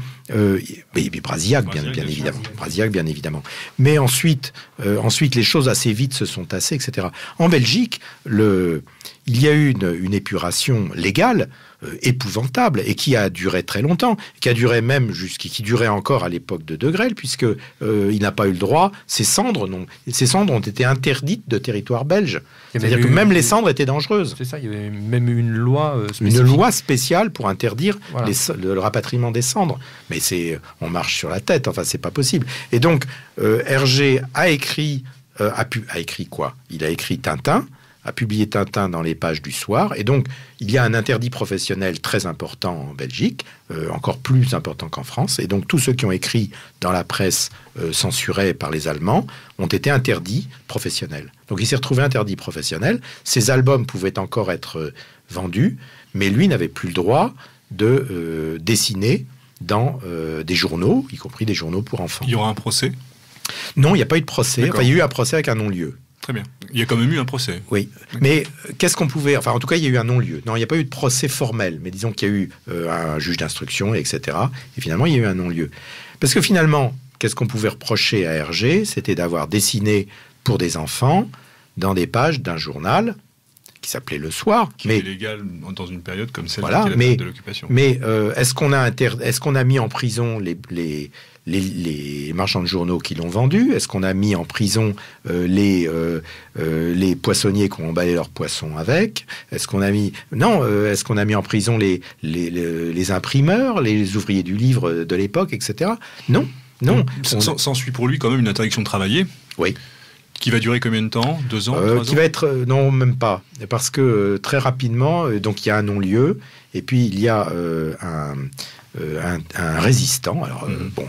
Brasillac, bien évidemment. Brasillac, bien évidemment. Mais ensuite, les choses assez vite se sont tassées, etc. En Belgique, il y a eu une épuration légale, épouvantable, et qui a duré très longtemps, qui a duré même qui durait encore à l'époque de De Grelle, puisque il n'a pas eu le droit. Ces cendres ont été interdites de territoire belge. C'est-à-dire que même les cendres étaient dangereuses.
C'est ça, il y avait même eu une loi spécifique.
Une loi spéciale pour interdire le rapatriement des cendres. Mais on marche sur la tête, enfin c'est pas possible. Et donc Hergé a écrit quoi ? Il a écrit Tintin, a publié Tintin dans les pages du Soir, et donc il y a un interdit professionnel très important en Belgique, encore plus important qu'en France, et donc tous ceux qui ont écrit dans la presse censurée par les Allemands ont été interdits professionnels. Donc il s'est retrouvé interdit professionnel, ses albums pouvaient encore être vendus, mais lui n'avait plus le droit de dessiner dans des journaux, y compris des journaux pour enfants.
Il y aura un procès ?
Non, il n'y a pas eu de procès, il y a eu un procès avec un non-lieu.
Très bien. Il y a quand même eu un procès.
Oui. Mais qu'est-ce qu'on pouvait... Enfin, en tout cas, il y a eu un non-lieu. Non, il n'y a pas eu de procès formel, mais disons qu'il y a eu un juge d'instruction, etc. Et finalement, il y a eu un non-lieu. Parce que finalement, qu'est-ce qu'on pouvait reprocher à Hergé ? C'était d'avoir dessiné pour des enfants dans des pages d'un journal qui s'appelait Le Soir.
Qui est légal dans une période comme celle de l'occupation.
Mais est-ce qu'on a mis en prison les marchands de journaux qui l'ont vendu ? Est-ce qu'on a mis en prison les poissonniers qui ont emballé leurs poissons avec ? Est-ce qu'on a mis en prison les imprimeurs, les ouvriers du livre de l'époque, etc. Non.
S'ensuit pour lui quand même une interdiction de travailler.
Oui.
Qui va durer combien de temps ? 2 ans, 3 ans ?
Qui va être... non, même pas. Parce que très rapidement, donc il y a un non-lieu, et puis il y a un résistant,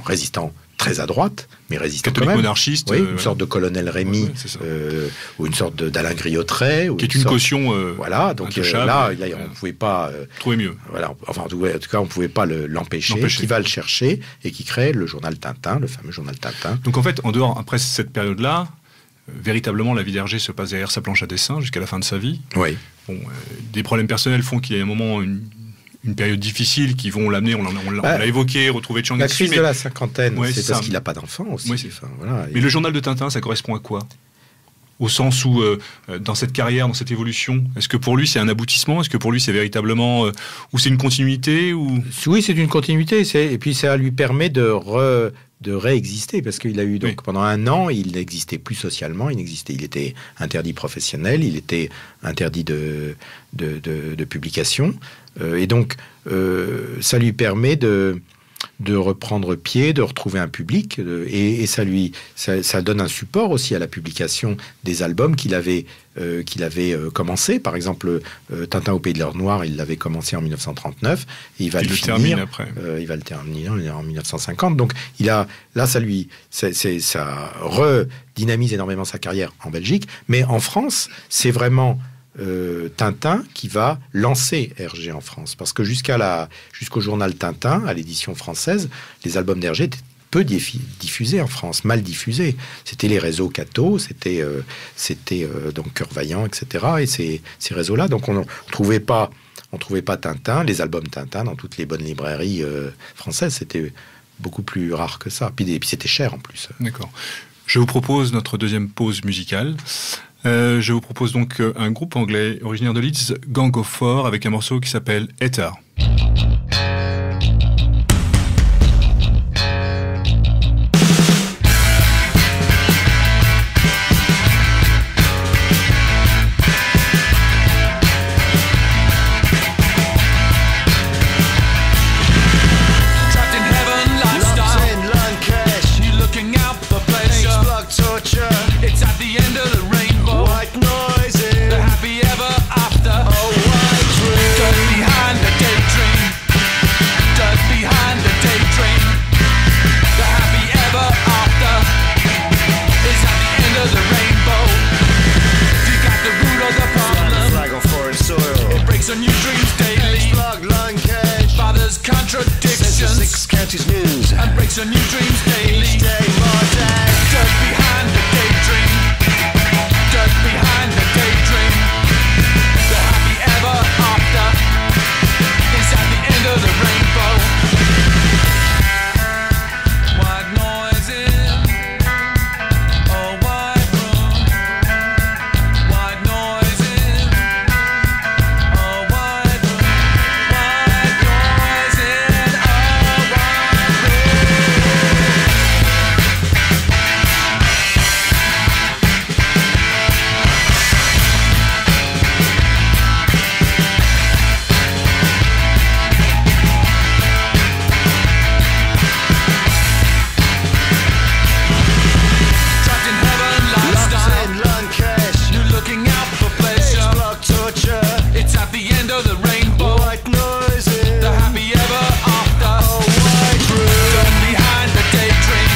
résistant très à droite, mais résistant
catholique
quand même.
Monarchiste.
Une sorte de colonel Rémy, ou une sorte d'Alain Griotteret.
Qui est une caution
voilà, donc là, on ne pouvait pas...
trouver mieux.
Voilà, enfin, en tout cas, on ne pouvait pas l'empêcher, qui va le chercher, et qui crée le journal Tintin, le fameux journal Tintin.
Donc en fait, en dehors, après cette période-là, véritablement, la vie d'Hergé se passe derrière sa planche à dessin jusqu'à la fin de sa vie.
Oui.
Des problèmes personnels font qu'il y a un moment, une période difficile qui vont l'amener, on l'a évoqué, retrouver Chiang Kai-shek.
La crise de la cinquantaine, c'est parce qu'il n'a pas d'enfant aussi.
Mais le journal de Tintin, ça correspond à quoi ? Au sens où, dans cette carrière, dans cette évolution, est-ce que pour lui c'est un aboutissement ? Est-ce que pour lui c'est véritablement... ou c'est une continuité ou...
Oui, c'est une continuité. Et puis ça lui permet de réexister, parce qu'il a eu pendant 1 an, il n'existait plus socialement, il était interdit professionnel, il était interdit de publication, et donc ça lui permet de reprendre pied, de retrouver un public, et ça donne un support aussi à la publication des albums qu'il avait commencé. Par exemple, Tintin au Pays de l'Or Noir, il l'avait commencé en 1939, et il va le finir
après.
Il va le terminer en 1950. Donc ça redynamise énormément sa carrière en Belgique, mais en France, c'est vraiment Tintin qui va lancer Hergé en France, parce que jusqu'au journal Tintin, à l'édition française, les albums d'Hergé étaient peu diffusés en France, mal diffusés. C'était les réseaux Cato, c'était donc Cœur Vaillant, etc. Et ces réseaux-là, donc on trouvait pas Tintin, les albums Tintin dans toutes les bonnes librairies françaises. C'était beaucoup plus rare que ça. Puis c'était cher en plus.
D'accord. Je vous propose notre deuxième pause musicale. Je vous propose donc un groupe anglais originaire de Leeds, Gang of Four, avec un morceau qui s'appelle Ether.
Trapped in heaven breaks a new dreams daily. Each day more day. Dirt behind the daydream. Dirt behind the daydream. The happy ever after is at the end of the rainbow. White noise in a white room. White noise in a white room. White noise in a white room. Trapped in heaven lifestyle. You're looking out for pleasure. It's at the end of the rainbow. The happy ever after. Dirt behind the daydream.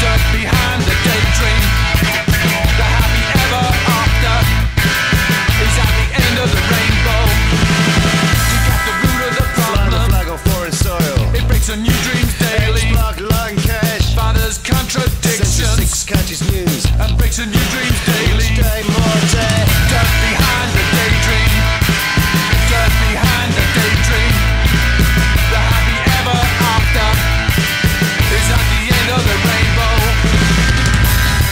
Dirt behind the daydream. The happy ever after is at the end of the rainbow. To cut the root of the problem, it breaks a new dreams daily. Father's contradictions and breaks a new dreams daily. Dirt behind the daydream. Dirt behind the daydream. The happy ever after is at the end of the rainbow. Out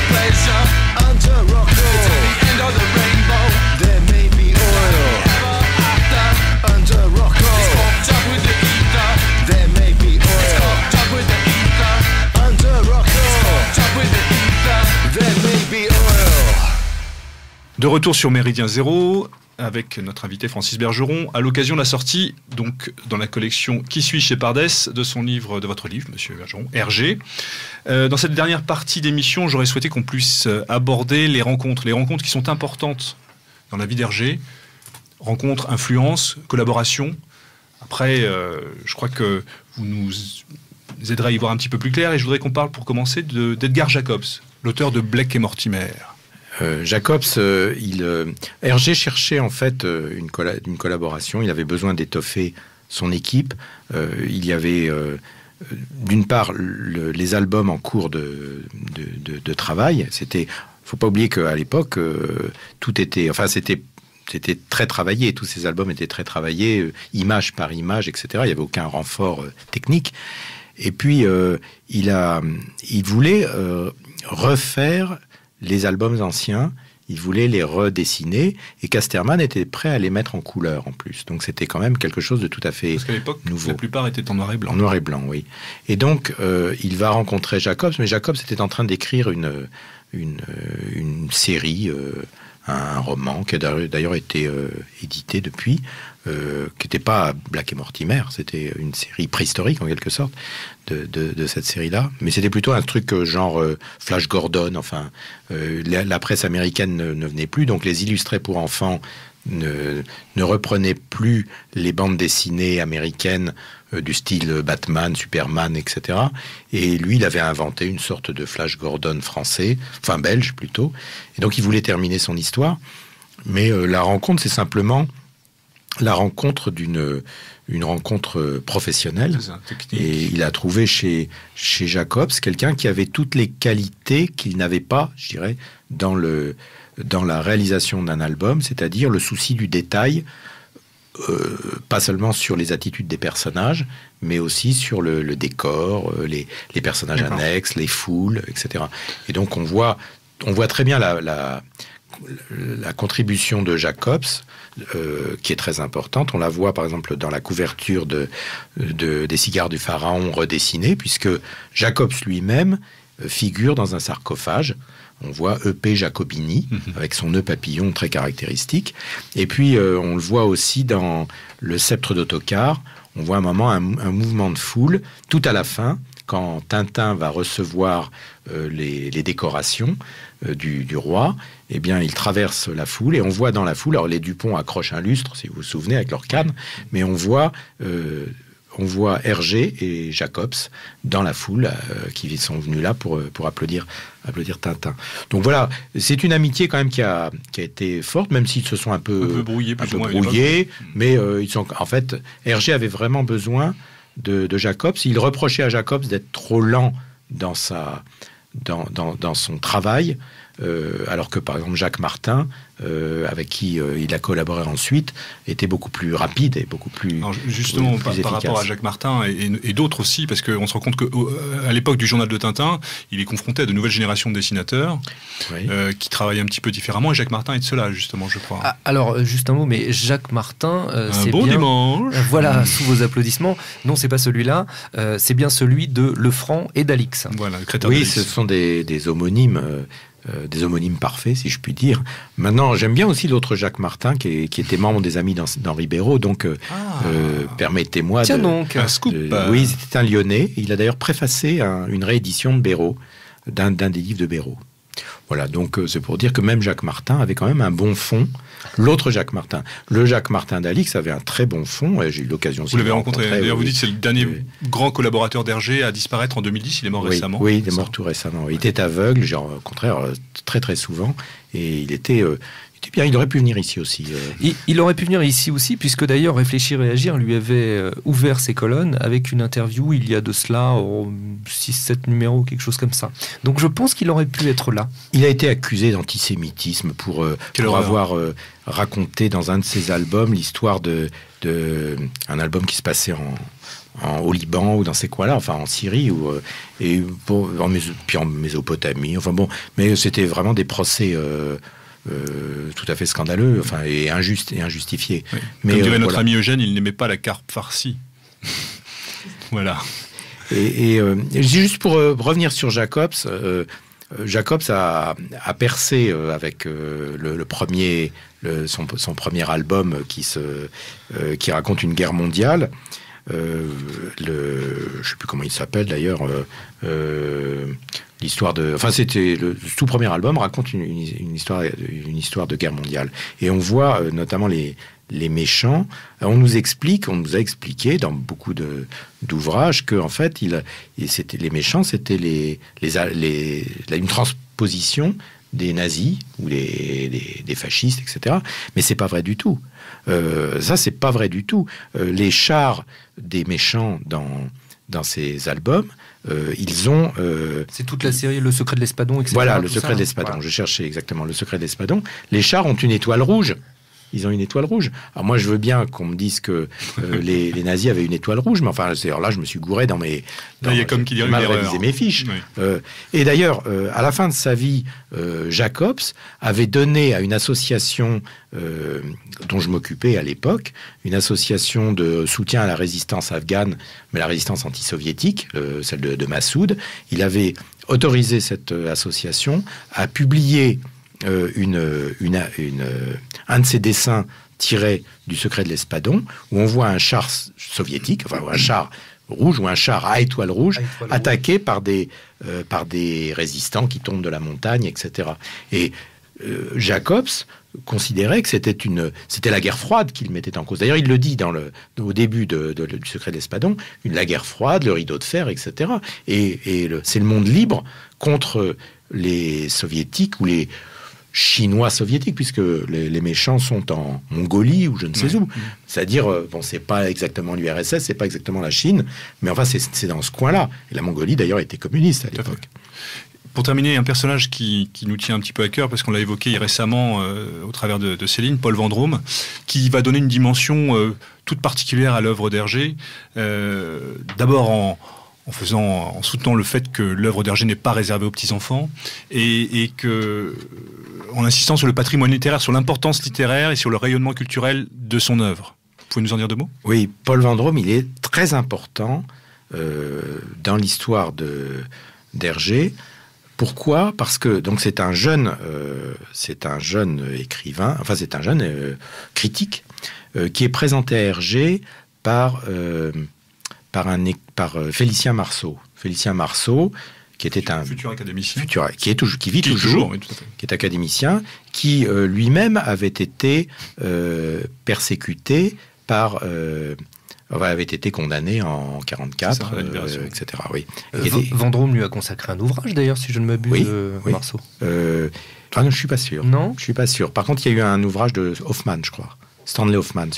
for pleasure. It's at the end of the rainbow. Ever after. It's caught up with the ether. It's caught up with the ether. It's caught up with the ether.
De retour sur Méridien Zéro avec notre invité Francis Bergeron à l'occasion de la sortie donc dans la collection Qui suis-je chez Pardes de votre livre Monsieur Bergeron, Hergé. Dans cette dernière partie d'émission, j'aurais souhaité qu'on puisse aborder les rencontres qui sont importantes dans la vie d'Hergé, rencontres, influences, collaborations. Après, je crois que vous nous aiderez à y voir un petit peu plus clair et je voudrais qu'on parle pour commencer d'Edgar Jacobs, l'auteur de Blake et Mortimer.
Jacobs, Hergé cherchait en fait une collaboration. Il avait besoin d'étoffer son équipe. Il y avait d'une part les albums en cours de travail. Faut pas oublier qu'à l'époque tout était, c'était très travaillé. Tous ces albums étaient très travaillés, image par image, etc. Il n'y avait aucun renfort technique. Et puis il voulait refaire les albums anciens, il voulait les redessiner, et Casterman était prêt à les mettre en couleur en plus. Donc c'était quand même quelque chose de tout à fait nouveau.
Parce qu'à l'époque, la plupart étaient en noir et blanc.
En noir et blanc, oui. Et donc il va rencontrer Jacobs, mais Jacobs était en train d'écrire une série, un roman qui a d'ailleurs été édité depuis, qui n'était pas Blake et Mortimer, c'était une série préhistorique en quelque sorte de cette série-là, mais c'était plutôt un truc genre Flash Gordon, enfin la presse américaine ne venait plus, donc les illustrés pour enfants ne reprenaient plus les bandes dessinées américaines du style Batman, Superman, etc. Et lui, il avait inventé une sorte de Flash Gordon français, enfin belge plutôt, et donc il voulait terminer son histoire, mais la rencontre, c'est simplement la rencontre une rencontre professionnelle. Et il a trouvé chez Jacobs quelqu'un qui avait toutes les qualités qu'il n'avait pas, je dirais, dans la réalisation d'un album, c'est-à-dire le souci du détail, pas seulement sur les attitudes des personnages, mais aussi sur le décor, les personnages annexes, les foules, etc. Et donc on voit on voit très bien la contribution de Jacobs, qui est très importante. On la voit par exemple dans la couverture des cigares du pharaon redessinés, puisque Jacobs lui-même figure dans un sarcophage. On voit E.P. Jacobini, avec son nœud papillon très caractéristique. Et puis, on le voit aussi dans le sceptre d'autocar. On voit un moment un mouvement de foule, tout à la fin, quand Tintin va recevoir les décorations du roi. Eh bien, il traverse la foule et on voit dans la foule, alors les Dupont accrochent un lustre, si vous vous souvenez, avec leur canne, mais on voit Hergé et Jacobs dans la foule qui sont venus là pour applaudir Tintin. Donc voilà, c'est une amitié quand même qui a été forte, même s'ils se sont un peu brouillés, mais ils sont en fait. Hergé avait vraiment besoin de Jacobs. Il reprochait à Jacobs d'être trop lent dans son travail. Alors que par exemple Jacques Martin, avec qui il a collaboré ensuite, était beaucoup plus rapide et beaucoup plus.
Alors justement,
plus
par rapport à Jacques Martin et d'autres aussi, parce qu'on se rend compte qu'à l'époque du journal de Tintin, il est confronté à de nouvelles générations de dessinateurs qui travaillent un petit peu différemment. Et Jacques Martin est de cela, justement, je crois.
Alors, juste un mot, mais Jacques Martin,
c'est bon bien. Dimanche.
Voilà, sous vos applaudissements. Non, c'est pas celui-là. C'est bien celui de Lefranc et d'Alix.
Voilà, le créateur d'Alix.
Ce sont des homonymes. Des homonymes parfaits, si je puis dire. Maintenant, j'aime bien aussi l'autre Jacques Martin, qui était membre des Amis d'Henri Béraud, donc permettez-moi
Tiens donc,
un scoop.
Oui, c'était un Lyonnais. Il a d'ailleurs préfacé une réédition de Béraud, d'un des livres de Béraud. Voilà, donc c'est pour dire que même Jacques Martin avait quand même un bon fond. L'autre Jacques Martin, le Jacques Martin d'Alix avait un très bon fond. Et j'ai eu l'occasion aussi.
Vous l'avez rencontré. D'ailleurs, vous dites que c'est le dernier grand collaborateur d'Hergé à disparaître en 2010. Il est mort récemment.
Oui, il est mort tout récemment. Il était aveugle, genre, au contraire, très très souvent. Et il était bien. Il aurait pu venir ici aussi.
Il aurait pu venir ici aussi, puisque d'ailleurs Réfléchir et Agir lui avait ouvert ses colonnes avec une interview il y a de cela 6-7 numéros, quelque chose comme ça. Donc je pense qu'il aurait pu être là.
Il a été accusé d'antisémitisme pour avoir raconté dans un de ses albums l'histoire un album qui se passait au Liban ou dans ces coins-là, enfin en Syrie puis en Mésopotamie. Enfin bon, mais c'était vraiment des procès. Tout à fait scandaleux, et injustifié.
Oui. Comme dirait notre ami Eugène, il n'aimait pas la carpe farcie. Voilà.
Et juste pour revenir sur Jacobs, Jacobs a percé avec son premier album qui raconte une guerre mondiale. Je ne sais plus comment il s'appelle d'ailleurs. C'était le tout premier album raconte une histoire de guerre mondiale. Et on voit notamment les méchants. On nous a expliqué dans beaucoup d'ouvrages que en fait les méchants c'était une transposition des nazis ou des fascistes, etc. Mais c'est pas vrai du tout. Ça c'est pas vrai du tout. Les chars des méchants dans ces albums, ils ont...
C'est toute la série Le Secret de l'Espadon, etc.
Voilà, Le Secret de l'Espadon. Voilà. Je cherchais exactement Le Secret de l'Espadon. Les chars ont une étoile rouge. Ils ont une étoile rouge. Alors moi, je veux bien qu'on me dise que les nazis avaient une étoile rouge, mais enfin, là, je me suis gouré dans mes...
Il y a comme qui dirait
mal révisé mes fiches. Oui. Et d'ailleurs, à la fin de sa vie, Jacobs avait donné à une association dont je m'occupais à l'époque, une association de soutien à la résistance afghane, mais la résistance anti-soviétique, celle de Massoud. Il avait autorisé cette association à publier un de ses dessins tirés du Secret de l'Espadon, où on voit un char soviétique, un char rouge ou un char à étoile rouge, attaqué par des résistants qui tombent de la montagne, etc. Et Jacobs considérait que c'était la guerre froide qu'il mettait en cause. D'ailleurs, il le dit au début du Secret de l'Espadon, la guerre froide, le rideau de fer, etc. Et c'est le monde libre contre les soviétiques ou les Chinois soviétiques, puisque les méchants sont en Mongolie ou je ne sais où. C'est-à-dire, c'est pas exactement l'URSS, c'est pas exactement la Chine, mais enfin, c'est dans ce coin-là. Et la Mongolie, d'ailleurs, était communiste à l'époque.
Pour terminer, un personnage qui nous tient un petit peu à cœur, parce qu'on l'a évoqué récemment au travers de Céline, Paul Vendôme, qui va donner une dimension toute particulière à l'œuvre d'Hergé. D'abord en soutenant le fait que l'œuvre d'Hergé n'est pas réservée aux petits-enfants, et en insistant sur le patrimoine littéraire, sur l'importance littéraire et sur le rayonnement culturel de son œuvre. Vous pouvez nous en dire deux mots ?
Oui, Paul Vendôme, il est très important dans l'histoire d'Hergé. Pourquoi ? Parce que donc c'est un jeune écrivain, enfin c'est un jeune critique qui est présenté à Hergé par Félicien Marceau. Félicien Marceau, qui était un
futur académicien,
qui vit toujours, oui, qui est académicien, qui lui-même avait été persécuté avait été condamné en 1944, etc. Oui.
Vendôme lui a consacré un ouvrage, d'ailleurs, si je ne m'abuse, Marceau.
Je ne suis pas sûr.
Non ?
Je suis pas sûr. Par contre, il y a eu un ouvrage de Hoffmann, je crois. Stanley Hoffmann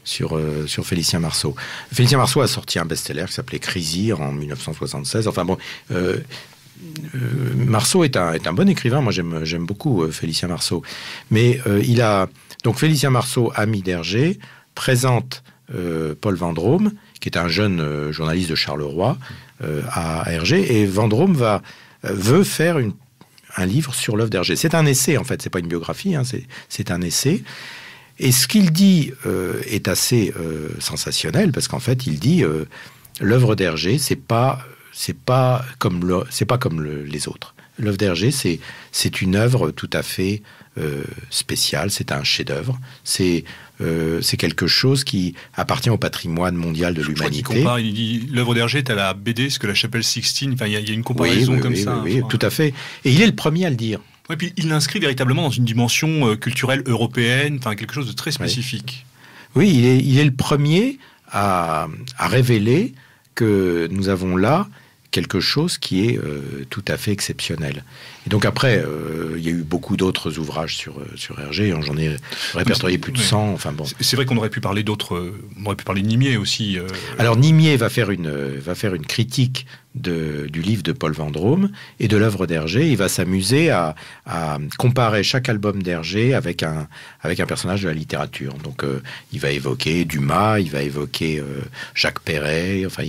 sur Félicien Marceau. Félicien Marceau a sorti un best-seller qui s'appelait Crazy en 1976. Enfin bon, Marceau est un bon écrivain. Moi, j'aime beaucoup Félicien Marceau. Mais donc Félicien Marceau, ami d'Hergé, présente Paul Vendôme, qui est un jeune journaliste de Charleroi, à Hergé, et Vendôme veut faire un livre sur l'œuvre d'Hergé. C'est un essai, en fait, c'est pas une biographie, hein, c'est un essai. Et ce qu'il dit est assez sensationnel, parce qu'en fait, il dit l'œuvre d'Hergé, c'est pas comme les autres. L'œuvre d'Hergé, c'est une œuvre tout à fait spéciale. C'est un chef-d'œuvre. C'est quelque chose qui appartient au patrimoine mondial de l'humanité.
Il dit l'œuvre d'Hergé est à la BD, ce que la Chapelle Sixtine. Enfin, il y a une comparaison comme ça.
Oui, tout à fait. Et il est le premier à le dire.
Et puis il l'inscrit véritablement dans une dimension culturelle européenne, enfin quelque chose de très spécifique.
Oui, il est le premier à révéler que nous avons là quelque chose qui est tout à fait exceptionnel. Et donc après, il y a eu beaucoup d'autres ouvrages sur Hergé. J'en ai répertorié plus de 100. Enfin bon.
C'est vrai qu'on aurait pu parler d'autres. On aurait pu parler de Nimier aussi.
Alors Nimier va faire une critique du livre de Paul Vendôme et de l'œuvre d'Hergé. Il va s'amuser à comparer chaque album d'Hergé avec un personnage de la littérature. Donc il va évoquer Dumas, il va évoquer Jacques Perret. Enfin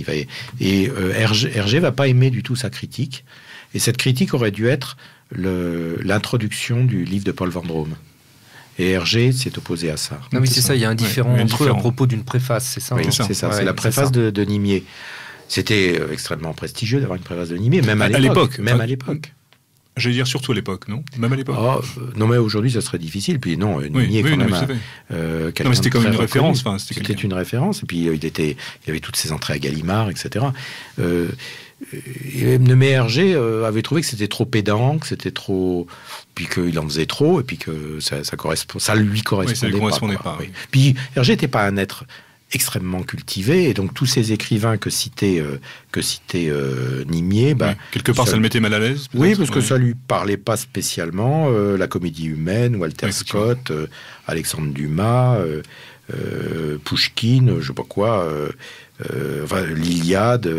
Hergé va pas aimer du tout sa critique. Et cette critique aurait dû être l'introduction du livre de Paul Vendôme. Et Hergé s'est opposé à ça.
Non, oui, c'est ça, il y a un différent entre eux à propos d'une préface, c'est ça.
Oui, c'est ça, c'est la préface de Nimier. C'était extrêmement prestigieux d'avoir une préface de Nimier, même à l'époque.
J'allais dire surtout à l'époque, non ? Même à l'époque.
Non, mais aujourd'hui, ça serait difficile. Puis non, Nimier quand même.
Non, mais c'était comme une référence.
C'était une référence. Et puis il avait toutes ses entrées à Gallimard, etc. Mais Hergé avait trouvé que c'était trop pédant, que c'était trop, puis qu'il en faisait trop, et puis que ça lui correspondait pas. Oui. Puis Hergé n'était pas un être extrêmement cultivé, et donc tous ces écrivains que citait Nimier,
quelque part ça le mettait mal à l'aise.
Oui, parce que ça lui parlait pas spécialement. La comédie humaine, Walter Scott, Alexandre Dumas, Pouchkine, je sais pas quoi, l'Iliade.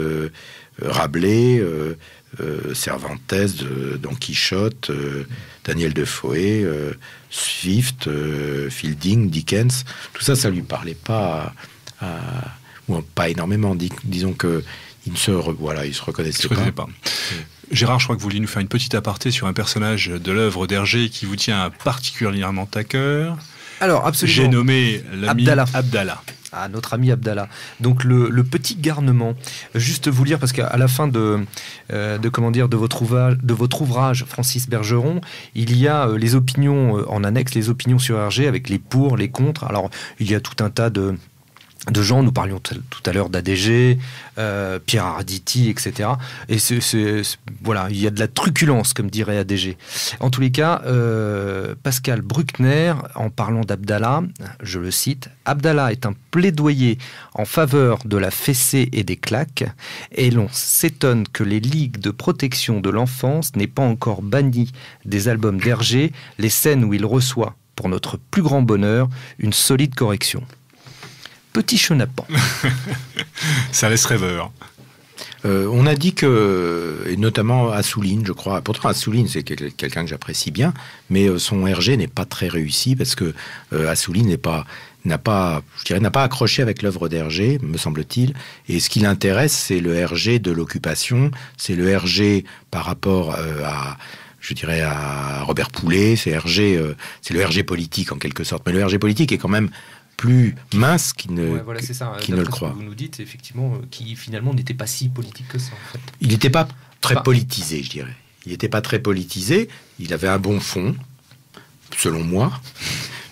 Rabelais, Cervantes, Don Quichotte, Daniel Defoe, Swift, Fielding, Dickens, tout ça lui parlait pas, ou pas énormément. Disons que il se reconnaissait pas.
Gérard, je crois que vous vouliez nous faire une petite aparté sur un personnage de l'œuvre d'Hergé qui vous tient particulièrement à cœur.
Alors, absolument.
J'ai nommé l'ami Abdallah.
Notre ami Abdallah. Donc le petit garnement. Juste vous lire, parce qu'à la fin de votre ouvrage, Francis Bergeron, il y a les opinions en annexe, les opinions sur Hergé avec les pour, les contre. Alors il y a tout un tas de gens, nous parlions tout à l'heure d'ADG, Pierre Arditi, etc. Et voilà, il y a de la truculence, comme dirait ADG. En tous les cas, Pascal Bruckner, en parlant d'Abdallah, je le cite, « Abdallah est un plaidoyer en faveur de la fessée et des claques, et l'on s'étonne que les ligues de protection de l'enfance n'aient pas encore banni des albums d'Hergé les scènes où il reçoit, pour notre plus grand bonheur, une solide correction. » Petit chenapan.
Ça laisse rêveur.
On a dit que, et notamment Assouline, je crois, pourtant Assouline c'est quelqu'un que j'apprécie bien, mais son Hergé n'est pas très réussi parce que Assouline n'a pas accroché avec l'œuvre d'Hergé, me semble-t-il. Et ce qui l'intéresse, c'est le Hergé de l'occupation, c'est le Hergé par rapport à Robert Poulet, c'est le Hergé politique en quelque sorte. Mais le Hergé politique est quand même plus mince qu'il ne le croit.
Ce que vous nous dites, effectivement, qui finalement n'était pas si politique que ça, en fait.
Il n'était pas très politisé, je dirais. Il n'était pas très politisé, il avait un bon fond, selon moi,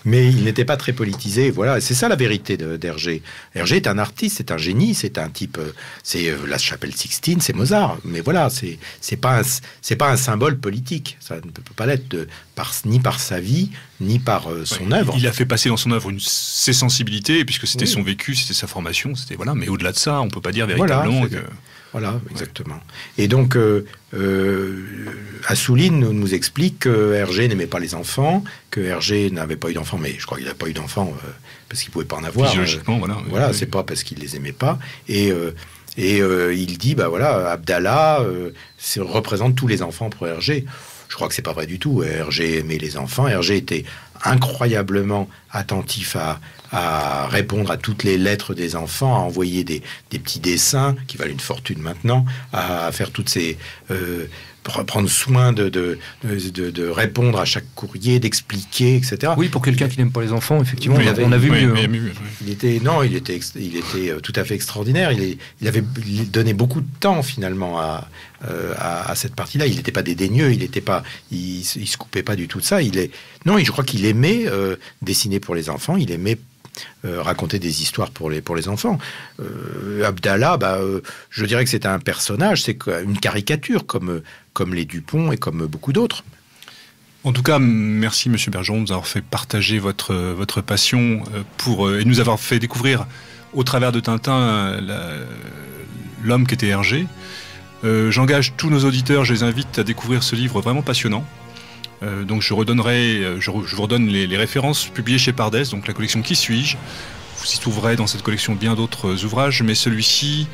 mais il n'était pas très politisé. Voilà, c'est ça la vérité d'Hergé. Hergé est un artiste, c'est un génie, c'est un type... c'est la Chapelle Sixtine, c'est Mozart, mais voilà, c'est pas un symbole politique. Ça ne peut pas l'être ni par sa vie, ni par son œuvre.
Il a fait passer dans son œuvre ses sensibilités, puisque c'était son vécu, c'était sa formation, c'était voilà. Mais au-delà de ça, on peut pas dire véritablement que...
Voilà, exactement. Et donc, Assouline nous explique que Hergé n'aimait pas les enfants, que Hergé n'avait pas eu d'enfants, mais je crois qu'il n'a pas eu d'enfants parce qu'il ne pouvait pas en avoir.
Physiologiquement,
voilà, c'est pas parce qu'il les aimait pas. Et il dit, Abdallah représente tous les enfants pour Hergé. Je crois que c'est pas vrai du tout. Hergé aimait les enfants. Hergé était incroyablement attentif à répondre à toutes les lettres des enfants, à envoyer des petits dessins qui valent une fortune maintenant, à faire toutes ces... prendre soin de répondre à chaque courrier, d'expliquer, etc.
Oui, pour quelqu'un qui n'aime pas les enfants, effectivement,
Oui,
on a vu mieux.
Il était tout à fait extraordinaire. Il avait donné beaucoup de temps finalement à cette partie-là. Il n'était pas dédaigneux, il se coupait pas du tout de ça. Je crois qu'il aimait dessiner pour les enfants. Il aimait raconter des histoires pour les enfants. Abdallah, je dirais que c'est un personnage, c'est une caricature comme les Dupont et comme beaucoup d'autres.
En tout cas, merci Monsieur Bergeron de nous avoir fait partager votre passion et nous avoir fait découvrir au travers de Tintin l'homme qui était Hergé. J'engage tous nos auditeurs, je les invite à découvrir ce livre vraiment passionnant. Donc je vous redonne les références publiées chez Pardès, donc la collection Qui suis-je. Vous y trouverez dans cette collection bien d'autres ouvrages, mais celui-ci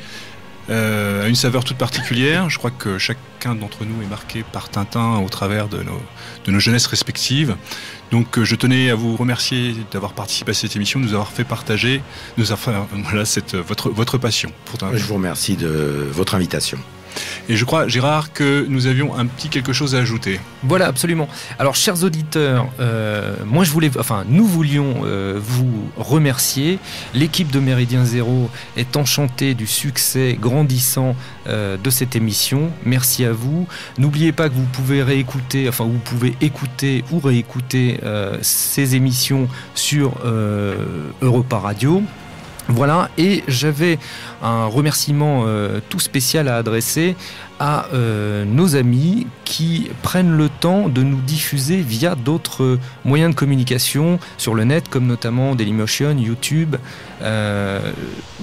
a une saveur toute particulière. Je crois que chacun d'entre nous est marqué par Tintin au travers de nos jeunesses respectives. Donc je tenais à vous remercier d'avoir participé à cette émission, de nous avoir fait partager votre passion pour Tintin.
Je vous remercie de votre invitation.
Et je crois, Gérard, que nous avions un petit quelque chose à ajouter.
Voilà, absolument. Alors, chers auditeurs, nous voulions vous remercier. L'équipe de Méridien Zéro est enchantée du succès grandissant de cette émission. Merci à vous. N'oubliez pas que vous pouvez écouter ou réécouter ces émissions sur Europa Radio. Voilà, et j'avais un remerciement tout spécial à adresser à nos amis qui prennent le temps de nous diffuser via d'autres moyens de communication sur le net, comme notamment Dailymotion, YouTube.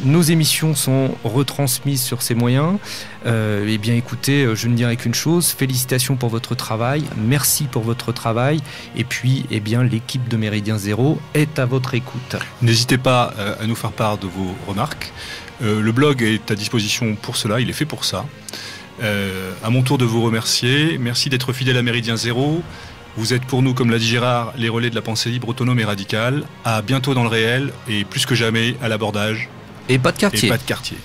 Nos émissions sont retransmises sur ces moyens. Eh bien écoutez, je ne dirais qu'une chose, félicitations pour votre travail, merci pour votre travail, et puis l'équipe de Méridien Zéro est à votre écoute.
N'hésitez pas à nous faire part de vos remarques. Le blog est à disposition pour cela, il est fait pour ça. À mon tour de vous remercier. Merci d'être fidèle à Méridien Zéro. Vous êtes pour nous, comme l'a dit Gérard, les relais de la pensée libre, autonome et radicale. À bientôt dans le réel et plus que jamais à l'abordage.
Et pas de quartier.
Et pas de quartier.